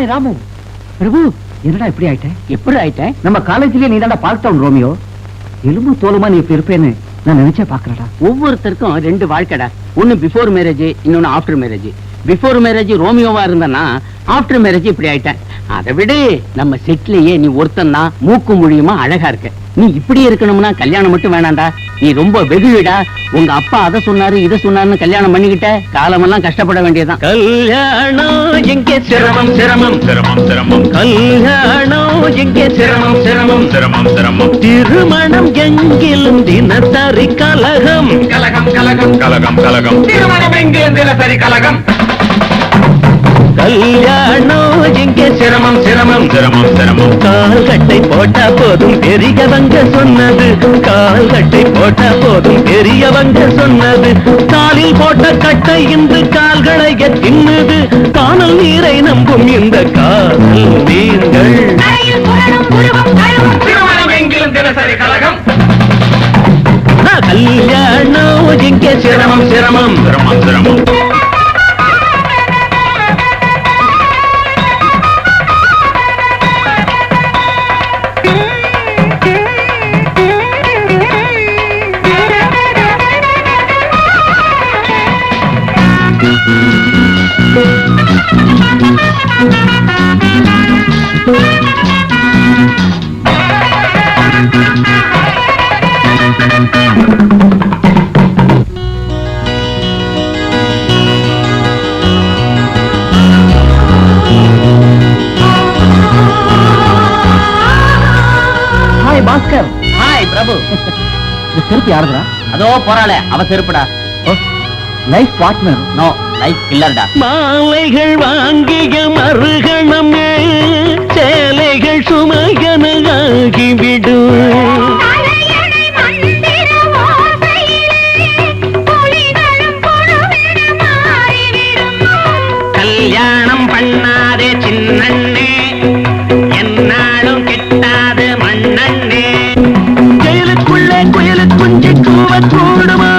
Hi Ramu. பிரபு, என்னடா இப்படி ஆயிட்டேன்? எப்படி ஆயிட்டேன்? நம்ம காலேஜ்லயே நீ தான்டா பார்க்டவுன் ரோமியோ. எலும்பு தோலுமா நீ இப்ப இருப்பேன்னு நான் நினைச்சே பாக்குறடா. ஒவ்வொருத்தருக்கும் ரெண்டு வாழ்க்கைடா. ஒன்னு பிஃபோர் மேரேஜ், இன்னொன்னு ஆஃப்டர் மேரேஜ். பிஃபோர் மேரேஜ் ரோமியோவா இருந்தனா, ஆஃப்டர் மேரேஜ் இப்படி ஆயிட்டேன். அதை விட நம்ம செட்லயே நீ ஒருத்தன் தான் மூக்கு மொழியுமா அழகா இருக்க. நீ இப்படி இருக்கணும்னா கல்யாணம் மட்டும் வேணாண்டா. நீ ரொம்ப வெகுவிடா. உங்க அப்பா அதை சொன்னாரு இதை சொன்னாருன்னு கல்யாணம் பண்ணிக்கிட்ட காலமெல்லாம் கஷ்டப்பட வேண்டியதுதான். கல்யாணம் எங்கே சிரமம் சிரமம் சிரமம் சிரமம். கல்யாணம் எங்கே சிரமம் சிரமம் சிரமம் சிரமம். திருமணம் எங்கிலும் தினசரி கலகம் கலகம் கலகம் கலகம் கலகம். திருமணம் எங்கிலும் தினசரி கலகம். கல்யாணம் எங்கே சிரமம் சிரமம் சிரமம் சிரமம். கால்கட்டை போட்டா போதும் பெரியவங்க சொன்னது. கால்கட்டை போட்டா போதும் பெரியவங்க சொன்னது. காலில் போட்ட கட்டை இன்று கால்களை தின்னுது. காணல் நீரை நம்பும் இந்த காதல் நீங்கள். திருமணம் எங்கிலும் தினசரி கலகம். கல்யாணம் எங்கே சிரமம் சிரமம் சிரமம் சிரமம். ஹாய் பாஸ்கர். ஹாய் பிரபு. இந்த செருப்பு யாருடா? அதோ போறாளே அவ செருப்புடா. Life partner. நோ, லைஃப் கில்லர்டா. மாலைகள் வாங்கிய மறுகணம் சேலைகள் சுமையன ஆகிவிடும். கல்யாணம் பண்ணாதே சின்னண்ணே, என்னாலும் கெட்டாத மண்ணண்ணே. ஜெயிலுக்குள்ளே குயிலு குஞ்சு கூவ கூடுமோ?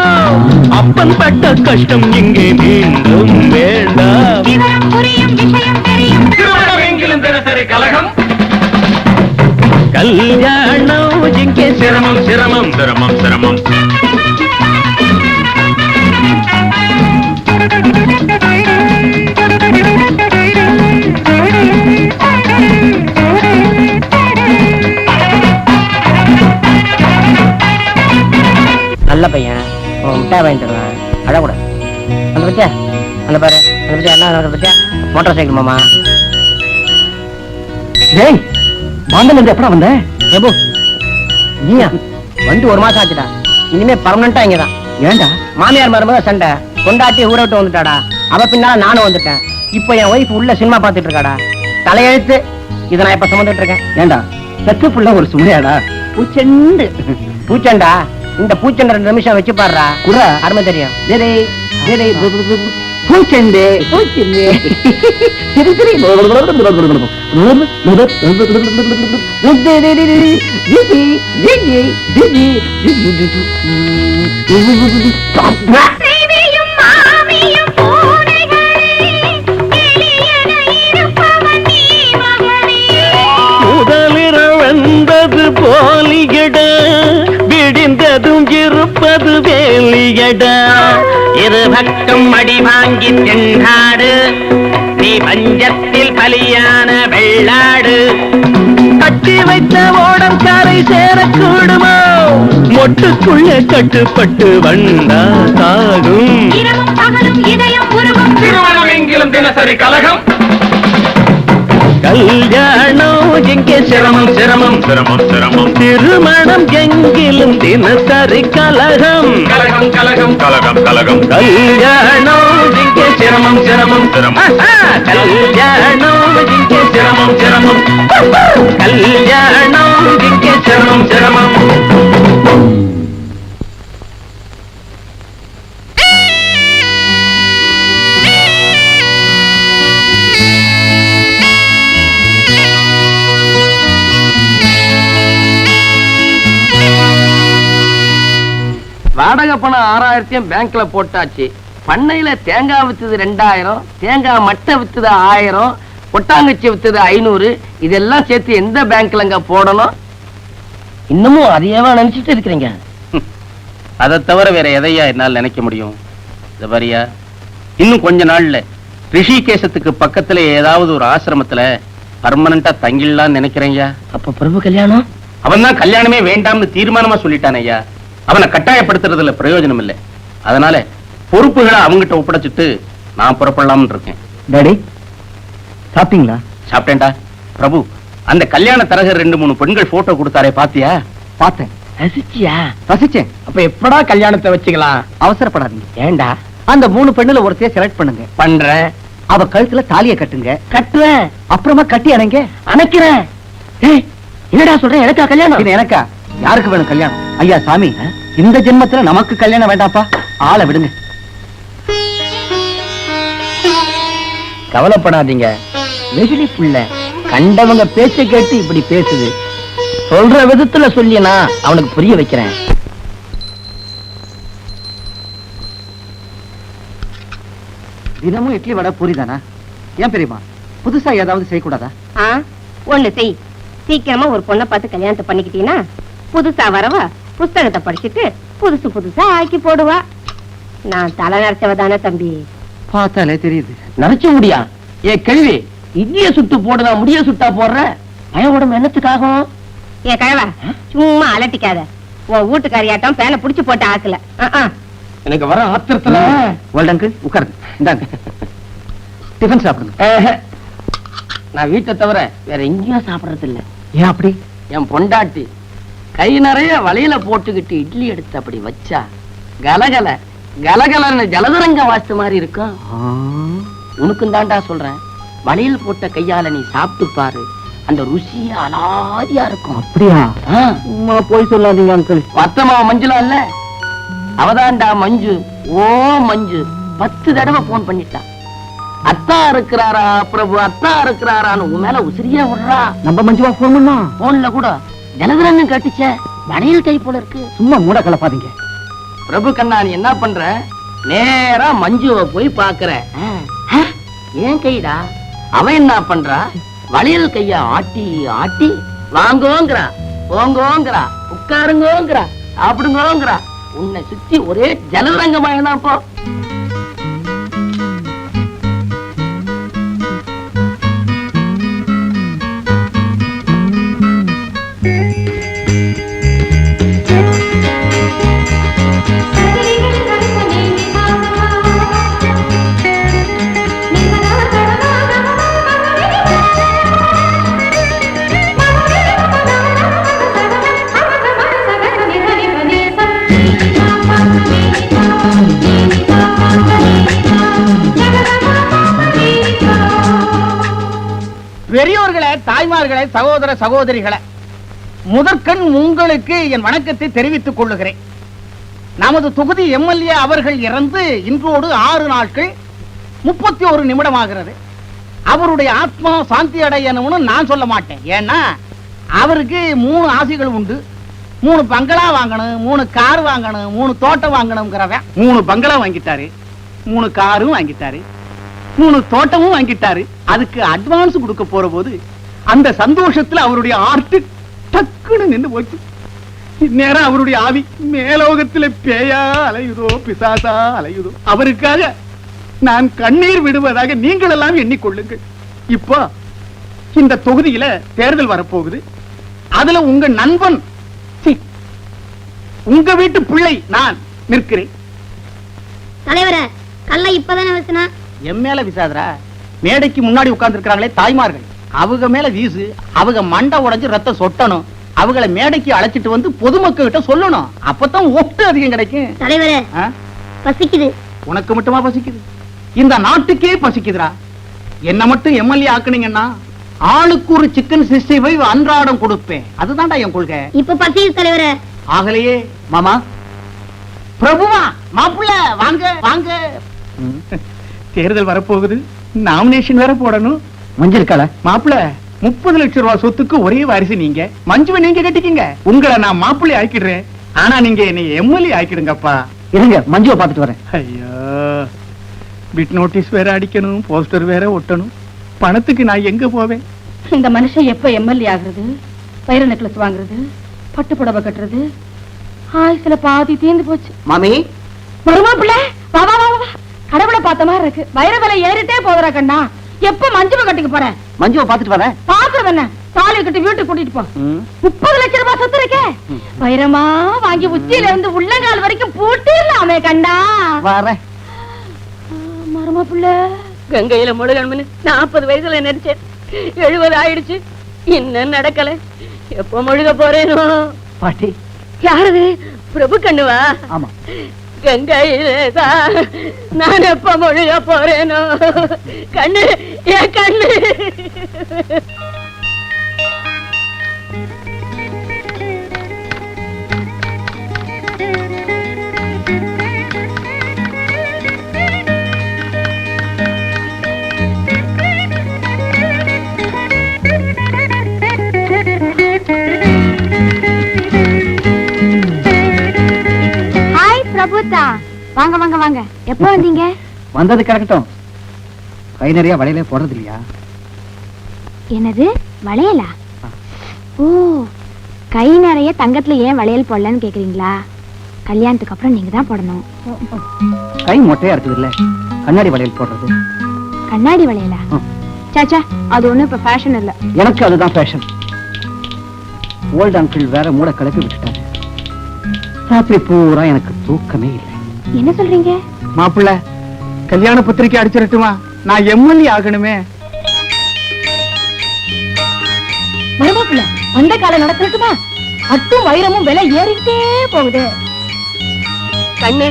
அப்பன் பட்ட கஷ்டம் இங்கே மீண்டும் வேண்டாம். திருமணம் எங்கிலும் தினசரி கலகம். கல்யாணம் இங்கே சிரமம் சிரமம் சிரமம் சிரமம். நல்ல பையன், மிட்டாய் வாங்கி தருவேன், அழக்கூட. அந்த பத்தியா, அந்த பாரு, அந்த பத்தியா, என்ன அந்த பத்தியா, மோட்டார் சைக்கிள் மாமா. டேய், மாந்தல் இருந்து எப்படா வந்த? பிரபு, நீயா வந்து ஒரு மாசம் ஆச்சுடா. இனிமே பர்மனண்டா இங்கதான். ஏண்டா? மாமியார் மருமக சண்டை, கொண்டாட்டி ஊரை விட்டு வந்துட்டாடா. அவ பின்னால நானும் வந்துட்டேன். இப்போ என் ஒய்ஃப் உள்ள சினிமா பார்த்துட்டு இருக்காடா. தலையெழுத்து. இதை நான் இப்ப சுமந்துட்டு இருக்கேன். ஏண்டா செத்து புள்ள ஒரு சுமையாடா? பூச்செண்டு. பூச்சண்டா, இந்த பூச்சண்டை 2 நிமிஷம் வச்சு பாடுறா. குறா அருமை தெரியும். பூச்செண்டு பூச்செண்டு. சரி சரி. முதலிரவந்தது போலியட, விடிந்ததும் இருப்பது வேலியட. இரு பக்கம் அடி வாங்கி தென்னாடு, நீ பஞ்சத்தில் பலியான வெள்ளாடு. கட்டி வைத்த ஓடம் கரை சேரக்கூடுமோ? மொட்டுக்குள்ளே கட்டுப்பட்டு வந்தா சாகும். திருமணம் எங்கிலும் தினசரி கலகம். கல்யாணம் எங்கே சிரமம் சிரமம் சிரமம் சிரமம். திருமணம் எங்கிலும் தினசரி கலகம் கலகம் கலகம் கலகம் கலகம். கல்யாணம் எங்கே சிரமம் சிரமம் சிரமம். கல்யாணம் எங்கே சிரமம் சிரமம். கல்யாணம் எங்கே சிரமம் சிரமம். வாடகை பணம் 6000 பேங்க்ல போட்டாச்சு. பண்ணையில தேங்காய் வித்துது 2000, தேங்காய் மட்டை வித்துது 1000, கொட்டாங்கச்சி வித்தது 500, இதெல்லாம் சேர்த்து எந்த பேங்க்லங்க போடணும்? இன்னமும் அதையேவா நினைச்சிட்டு இருக்கிறீங்க? அதை தவிர வேற எதையா என்னால் நினைக்க முடியும்? இந்த பாரியா, இன்னும் கொஞ்ச நாள்ல ரிஷிகேசத்துக்கு பக்கத்துல ஏதாவது ஒரு ஆசிரமத்துல பர்மனண்டா தங்கிடலாம்னு நினைக்கிறேன்யா. அப்ப பிரபு கல்யாணம்? அவன் தான் கல்யாணமே வேண்டாம்னு தீர்மானமா சொல்லிட்டான் ஐயா. அவனை கட்டாயப்படுத்துறதுல பிரயோஜனம் இல்லை. அதனால பொறுப்புகளை அவங்கிட்ட ஒப்படைச்சிட்டு நான் புறப்படலாம்னு இருக்கேன். டாடி, சாப்பிட்டீங்களா? சாப்பிட்டேன்டா. பிரபு, அந்த கல்யாண தரகர் 2-3 பெண்கள் போட்டோ கொடுத்தாரே, பாத்தியா? பார்த்தேன். ரசிச்சியா? ரசிச்சேன். அப்ப எப்படா கல்யாணத்தை வச்சுக்கலாம்? அவசரப்படாதீங்க. ஏண்டா? அந்த 3 பெண்ணுல ஒருத்தைய செலக்ட் பண்ணுங்க. பண்றேன். அவ கழுத்துல தாலியை கட்டுங்க. கட்டுறேன். அப்புறமா கட்டி அணைங்க. அணைக்கிறேன். ஏய், என்னடா சொல்றேன்? எனக்கா கல்யாணம்? இது எனக்கா? யாருக்கு வேணும் கல்யாணம்? ஐயா சாமி, இந்த ஜென்மத்துல நமக்கு கல்யாணம் வேண்டாப்பா. ஆளை விடுங்க. கவலைப்படாதீங்க. வெகுளி புள்ள கண்டவங்க பேச்ச கேட்டு இப்படி பேசுது. சொல்ற விதத்துல சொல்லினா அவனுக்கு புரிய வைக்கிறேன். தினமும் இட்லி வடை பூரி தானா? ஏன் பெரியமா, புதுசா ஏதாவது செய்யக்கூடாதா? ஒண்ணு செய். சீக்கிரமா ஒரு பொண்ணை பார்த்து கல்யாணத்தை பண்ணிக்கிட்டீங்கன்னா புதுசா வரவா புஸ்தகத்தை படிச்சுட்டு புதுசு புதுசா ஆக்கி போடுவா. நான் தலை நரைச்சவதானே தம்பி. பார்த்தாலே தெரியுது. நரைச்ச முடியா? ஏ கேள்வி, இட்லிய சுட்டு போடுதா முடிய சுட்டா போடுற? பயவுடம் என்னத்துக்காகும்? ஏ கழவா, சும்மா அலட்டிக்காத. உன் வீட்டுக்காரியாட்டம் பேனை புடிச்சு போட்டு ஆக்கல. எனக்கு வர ஆத்திரத்துல வேர்ல்ட் அங்கிள், உட்காருங்க. இந்தாங்க டிஃபன் சாப்பிடுங்க. நான் வீட்டை தவிர வேற எங்கேயும் சாப்பிடறது இல்ல. ஏன் அப்படி? என் பொண்டாட்டி கை நிறைய வலையில போட்டுக்கிட்டு இட்லி எடுத்து அப்படி வச்சா கலகல கலகலன்னு ஜலதரங்க வாஸ்து மாதிரி இருக்கும். உனக்கும் தாண்டா சொல்றேன், வலையில் போட்ட கையால நீ சாப்பிட்டு பாரு, அந்த ருசி அலாதியா இருக்கும். அப்படியா? போய் சொல்லாதீங்க அங்கிள். மத்தமா மஞ்சுலா இல்ல, அவதாண்டா மஞ்சு. ஓ மஞ்சு 10 தடவை போன் பண்ணிட்டா. அத்தா இருக்கிறாரா பிரபு, அத்தா இருக்கிறாரான்னு உன் மேல உசிரியா விடுறா. நம்ம மஞ்சுவா போன் பண்ணா? போன்ல கூட ஜலதரங்க கட்டுச்ச வளையல் கை போல இருக்கு. சும்மா மூட கலப்பாதீங்க. பிரபு கண்ணா, நீ என்ன பண்ற? நேரா மஞ்சுவை போய் பாக்குற. ஏன் கைடா? அவன் என்ன பண்றா? வளையல் கைய ஆட்டி ஆட்டி வாங்கோங்கிறா, போங்கோங்கிறா, உட்காருங்கோங்கிறா, சாப்பிடுங்கோங்கிறா. உன்னை சுத்தி ஒரே ஜலதரங்கமாயதான் இப்போ. பெரியோர்களே, தாய்மார்களே, சகோதர சகோதரிகளே, முதற்கண் உங்களுக்கு என் வணக்கத்தை தெரிவித்துக் கொள்ளுகிறேன். நமது தொகுதி எம்எல்ஏ அவர்கள் இறந்து இன்றோடு 6 நாட்கள் 31 நிமிடமாகிறது. அவருடைய ஆத்மா சாந்தி அடையணும்னு நான் சொல்ல மாட்டேன். ஏன்னா அவருக்கு 3 ஆசைகள் உண்டு. 3 பங்களா வாங்கணும், 3 கார் வாங்கணும், 3 தோட்டம் வாங்கணுங்கிறவன் 3 பங்களா வாங்கிட்டாரு, 3 காரும் வாங்கிட்டாரு, 3 தோட்டமும் வாங்கிட்டாரு. அதுக்கு அட்வான்ஸ் கொடுக்க போற போது அந்த சந்தோஷத்துல அவருடைய ஆர்ட் டக்குன்னு நின்று போச்சு. நேரம் அவருடைய ஆவி மேலோகத்துல பேயா அலையுதோ பிசாசா அலையுதோ. அவருக்காக நான் கண்ணீர் விடுவதாக நீங்கள் எல்லாம் எண்ணிக்கொள்ளுங்கள். இப்போ இந்த தொகுதியில தேர்தல் வரப்போகுது. அதுல உங்க நண்பன், உங்க வீட்டு பிள்ளை நான் நிற்கிறேன். தலைவரே, கல்ல இப்பதானே வசனா? என் மேல விசாதரா? மேடைக்கு முன்னாடி உட்கார்ந்து இருக்கிறாங்களே தாய்மார்கள், அவங்க மேல வீசு. அவங்க மண்டை உடைஞ்சு ரத்தம் சொட்டணும். அவங்கள மேடைக்கு அழைச்சிட்டு வந்து பொதுமக்கள் கிட்ட சொல்லணும். அப்பதான் ஓட்டு அதிகம் கிடைக்கும். தலைவரே, பசிக்குது. உனக்கு மட்டுமா பசிக்குது? இந்த நாட்டுக்கே பசிக்குதுரா. என்ன மட்டும் எம்எல்ஏ ஆக்குனீங்கன்னா ஆளுக்கு ஒரு சிக்கன் 65 அன்றாடம் கொடுப்பேன். அதுதான்டா என் கொள்கை. இப்ப பசிக்குது தலைவரே. ஆகலையே மாமா. பிரபுவா, மாப்பிள்ள வாங்க வாங்க. தேர்தல் வரப்போகுது, நாமினேஷன் வேற போடணும். மஞ்சிருக்கால மாப்பிள்ள 30 லட்சம் ரூபாய் சொத்துக்கு ஒரே வாரிசு நீங்க. மஞ்சுவை நீங்க கட்டிக்கிங்க. உங்களை நான் மாப்பிள்ளை ஆக்கிடுறேன். ஆனா நீங்க என்னை எம்எல்ஏ ஆக்கிடுங்கப்பா. இருங்க, மஞ்சுவை பார்த்துட்டு வரேன். ஐயோ, பிட் நோட்டீஸ் வேற அடிக்கணும், போஸ்டர் வேற ஒட்டணும். பணத்துக்கு நான் எங்க போவேன்? இந்த மனுஷன் எப்ப எம்எல்ஏ ஆகுறது, வைர நெக்லஸ் வாங்குறது, பட்டு புடவை கட்டுறது, ஆயுசுல பாதி தீர்ந்து போச்சு. மாமி, வருமா பிள்ளை? வா வா வா வா. கடவுளை பார்த்த மாதிரி இருக்கு. வைர விலை ஏறிட்டே போதுரா கண்ணா. எப்ப மஞ்சுவை கட்டிக்க போற? மஞ்சுவை பாத்துட்டு வரேன். பாக்குறது என்ன, தாலி கட்டி வீட்டுக்கு கூட்டிட்டு போ. 30 லட்சம் ரூபாய் சொத்து இருக்கே, வைரமா வாங்கி உச்சியில இருந்து உள்ளங்கால் வரைக்கும் பூட்டிடலாமே கண்ணா. வரேன். மருமா பிள்ளை, கங்கையில முழுகணும்னு 40 வயசுல நினைச்சேன். 70 ஆயிடுச்சு, இன்னும் நடக்கல. எப்ப முழுக போறேனோ? பாட்டி யாரது? பிரபு கண்ணுவா? ஆமா. கங்கையிலேதான் நான் எப்ப முழுக போறேனோ? கண்ணு, என் கண்ணு. பிரபுத்தா, வாங்க வாங்க வாங்க. எப்ப வந்தீங்க? வந்தது கிடக்கட்டும். கை நிறைய வளையலே போடுறது இல்லையா? என்னது வளையலா? ஓ, கை நிறைய தங்கத்துல ஏன் வளையல் போடலன்னு கேக்குறீங்களா? கல்யாணத்துக்கு அப்புறம் நீங்க தான் போடணும். கை மொட்டையா இருக்குது இல்ல, கண்ணாடி வளையல் போடுறது. கண்ணாடி வளையலா? சாச்சா, அது ஒண்ணும் இப்ப ஃபேஷன் இல்ல. எனக்கு அதுதான் ஃபேஷன். ஓல்ட் அங்கிள் வேற மூட கிளப்பி விட்டுட்டாரு. ராத்திரி பூரா எனக்கு தூக்கமே இல்லை. என்ன சொல்றீங்க? மாப்பிள்ள, கல்யாண பத்திரிக்கை அடிச்சிடட்டுமா? நான் எம்எல்ஏ ஆகணுமே. மருமா பிள்ளை, அந்த காலம் நடக்கட்டுமா? அட்டும் வைரமும் விலை ஏறிட்டே போகுது. கண்ணு,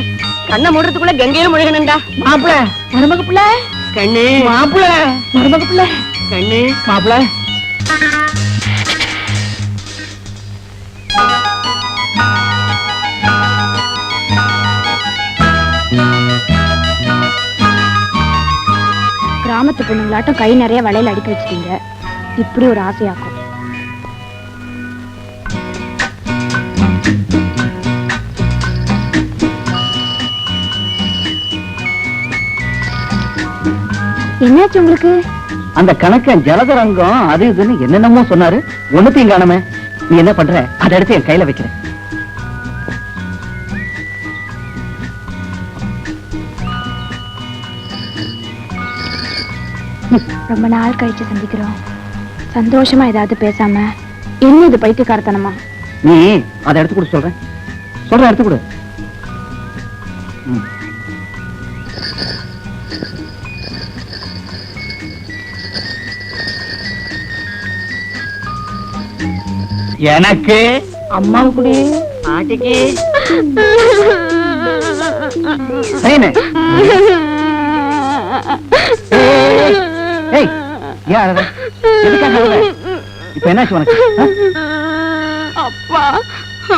கண்ணை மூடுறதுக்குள்ள கங்கையில முழுகணும்டா. மாப்பிள்ள, மருமக பிள்ளை. கண்ணு, மாப்பிள்ள, மருமக பிள்ளை. கண்ணு, மாப்பிள்ள. கிராமத்து பொண்ணுங்களாட்டம் கை நிறைய வளையல் அடிக்க வச்சிட்டீங்க. இப்படி ஒரு ஆசையாக்கும். என்னாச்சு உங்களுக்கு? அந்த கணக்கன் ஜலதரங்கம் அது இதுன்னு என்னென்னமோ சொன்னாரு. ஒண்ணுத்தையும் காணாம. நீ என்ன பண்ற? அதை எடுத்து என் கையில வைக்கிறேன். ரொம்ப நாள் கழிச்சு சந்திக்கிறோம். சந்தோஷமா ஏதாவது பேசாம என்ன இது பைத்தியக்காரத்தனமா? நீ அதை எடுத்து கொடு. சொல்றேன் எடுத்து கொடு. எனக்கு அம்மா கூட பாட்டிக்கு சரிண்ணே. ஏய், ஏன் அழுற? எதுக்காக அழுற? இப்ப என்னாச்சு உனக்கு? அப்பா,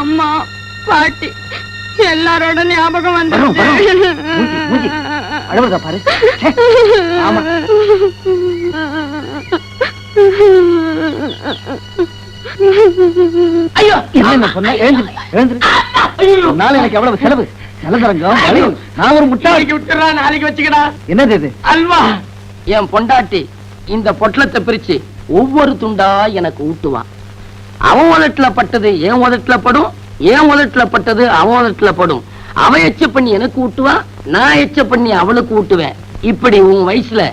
அம்மா, பாட்டி எல்லாரோட ஞாபகம் வந்து வரும், வரும். மூஞ்சி, அழுவுறதா பாரு. ச்சே, ஆமா. ஐயோ, என்ன சொன்ன? எழுந்துரு. நாளை எனக்கு எவ்வளவு செலவு? ஜலதரங்கம், வளையல். நான் ஒரு முட்டாள். விட்டுறா, நாளைக்கு வச்சுக்கடா. என்னது இது? அல்வா. என் பொண்டாட்டி இந்த பொட்டலத்தை பிரிச்சு ஒவ்வொரு துண்டா எனக்கு ஊட்டுவான். அவன் உதட்டுல பட்டது என் உதட்டுல படும், என் உதட்டுல பட்டது அவன் உதட்டுல படும். அவன் எச்ச பண்ணி எனக்கு ஊட்டுவான், நான் எச்ச பண்ணி அவளுக்கு ஊட்டுவேன். இப்படி உன் வயசுல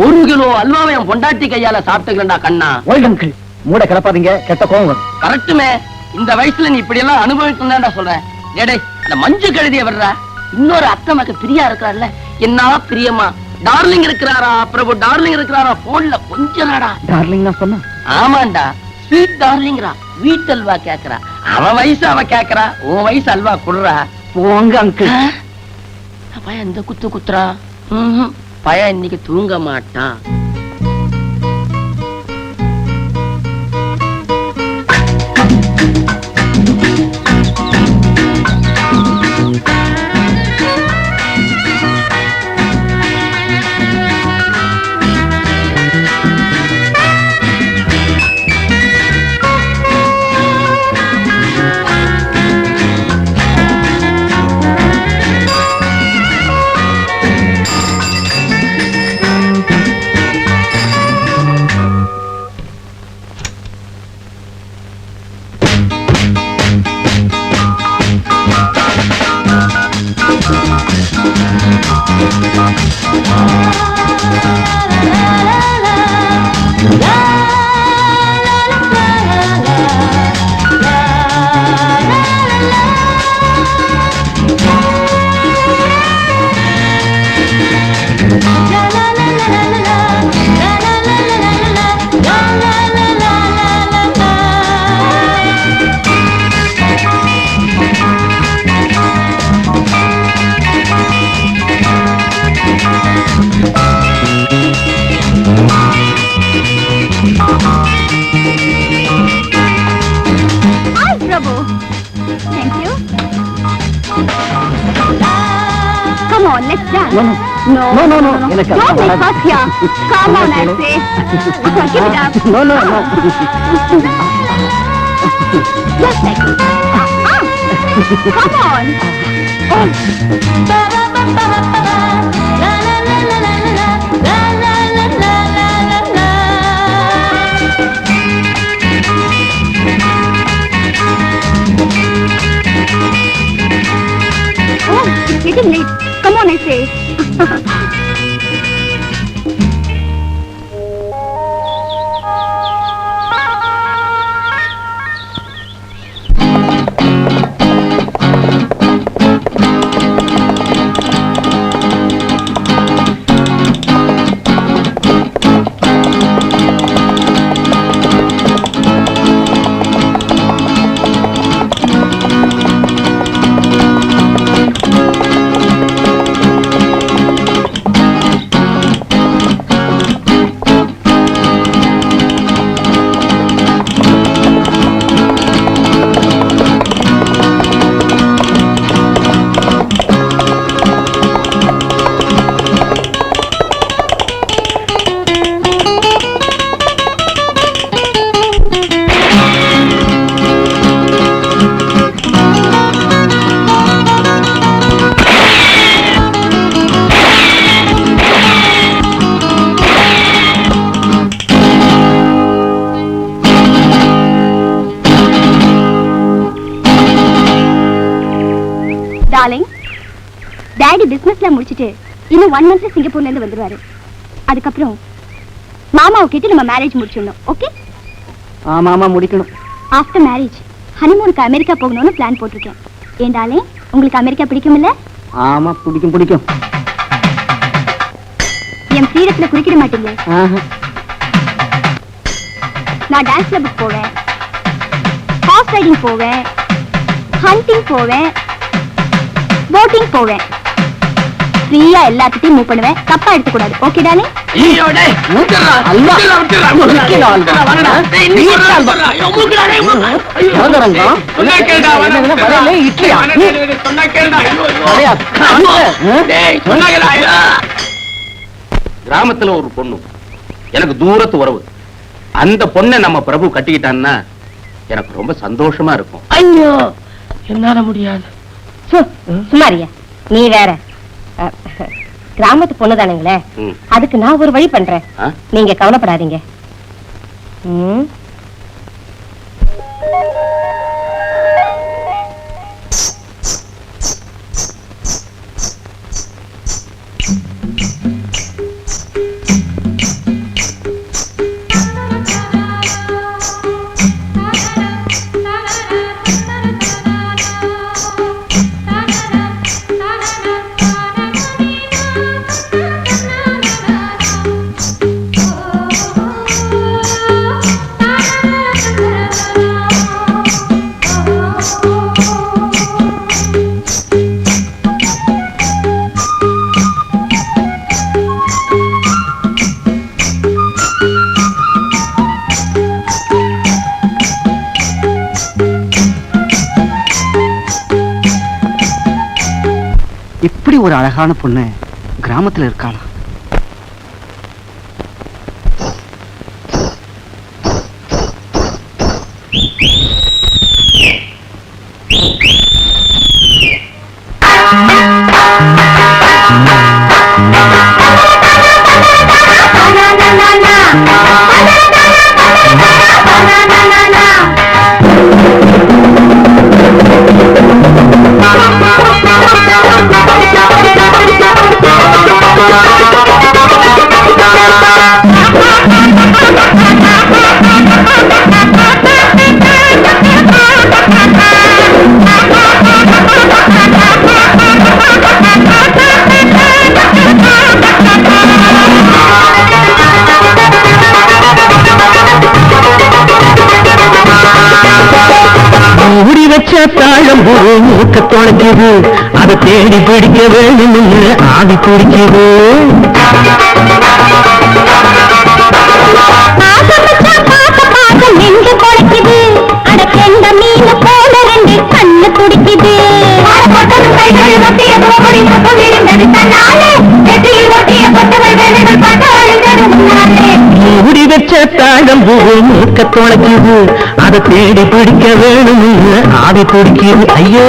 1 கிலோ அல்வாவை என் பொண்டாட்டி கையால சாப்பிட்டுக்கிறா கண்ணா. ஓல்ட் அங்கிள், மூட கிளப்பாதீங்க, கெட்ட கோவம் வரும். கரெக்டுமே. இந்த வயசுல நீ இப்படி எல்லாம் அனுபவிக்கணும்டா சொல்றேன். ஏடே, இந்த மஞ்சு கழுதிய வர்றா. இன்னொரு அத்தை மக பிரியா இருக்கிறார்ல, என்ன பிரியமா டார்லிங் இருக்கிறாரா, பிரபு டார்லிங் இருக்கிறாரா, போன்ல கொஞ்ச நாடா. டார்லிங் நான் சொன்னா? ஆமாண்டா, ஸ்வீட் டார்லிங்ரா. வீட்டு அல்வா கேக்குறா. அவன் வயசு அவ கேக்குறா, உன் வயசு அல்வா குடுறா. போங்க அங்கிள். பையன் இந்த குத்து குத்துறா. பையன் இன்னைக்கு தூங்க மாட்டான். No, No, no, no. எனக்கு Don't அதெல்லாம் make வராது. fuss here. Come on, I say. Give it up. No, no, no. Just like it. Come on. Oh, it's getting late. Come on, I say. Darling, daddy பிசினஸ்ல முடிச்சிட்டு இன்னும் 1 மந்த்ல சிங்கப்பூர்ல இருந்து வந்துருவாரு. அதுக்கப்புறம் மாமாவை கேட்டு நம்ம மேரேஜ் முடிச்சிடணும். ஓகே? ஆமா ஆமா முடிக்கணும். ஆஃப்டர் மேரேஜ் ஹனிமூனுக்கு அமெரிக்கா போகணும்னு பிளான் போட்டிருக்கேன். ஏன் டார்லிங், உங்களுக்கு அமெரிக்கா பிடிக்கும் இல்ல? ஆமா பிடிக்கும் பிடிக்கும். என் ஃப்ரீடத்துல குறுக்கிட மாட்டீங்க. ஆஹா. நான் டான்ஸ் கிளப்புக்கு போவேன், ஹார்ஸ் ரைடிங் போவேன், ஹண்டிங் போவேன், போட்டிங் போவேன். ஃப்ரீயா எல்லாத்தையும் மூவ் பண்ணுவேன். தப்பா எடுத்துக்கூடாது. Okay darling? கிராமத்துல ஒரு பொண்ணு எனக்கு தூரத்து உறவு. அந்த பொண்ணை நம்ம பிரபு கட்டிக்கிட்டான்னா எனக்கு ரொம்ப சந்தோஷமா இருக்கும். ஐயோ என்னால முடியாது. சுமாரியா, நீ வேற. கிராமத்து பொண்ணு தானுங்களே, ம். அதுக்கு நான் ஒரு வழி பண்றேன். ஆ? நீங்க கவலைப்படாதீங்க. ம். இப்படி ஒரு அழகான பொண்ணு கிராமத்துல இருக்காளா? மூடி வச்ச தாழம் ஒரு மூக்க தொலைக்குது, அதை தேடி பிடிக்க வேணும்னு ஆவி பிடிக்குது. கண்ணு துடிக்குது. மூடி வச்ச தாழம்பூ மூக்க தொலைக்குது அதை தேடி பிடிக்க வேணும்னு ஆவி பிடிக்குது ஐயோ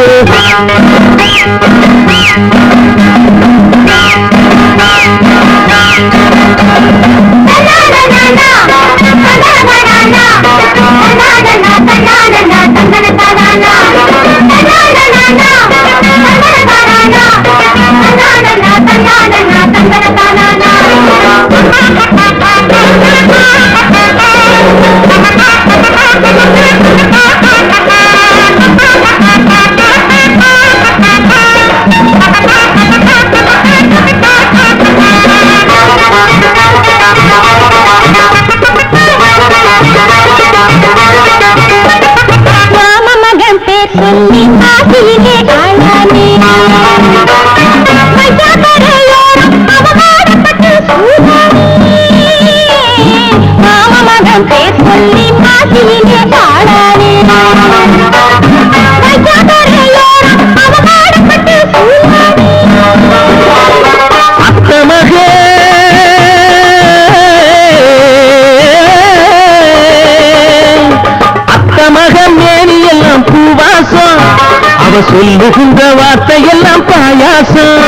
சொல்லுகின்ற வார்த்தையெல்லாம் பாயாசம்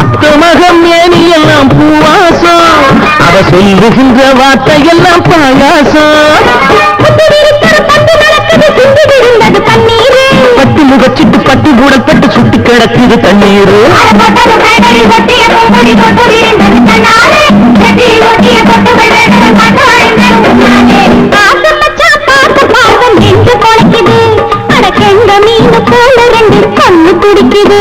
அத்த மகம் ஏனி எல்லாம் பூவாசம் அவ சொல்லுகின்ற வார்த்தையெல்லாம் பாயாசம் பட்டு முகச்சிட்டு பட்டு கூடப்பட்டு சுட்டு கிடக்குது தண்ணீர் கண்ட மீன் போல ரெண்டு கண்ணு துடிக்குது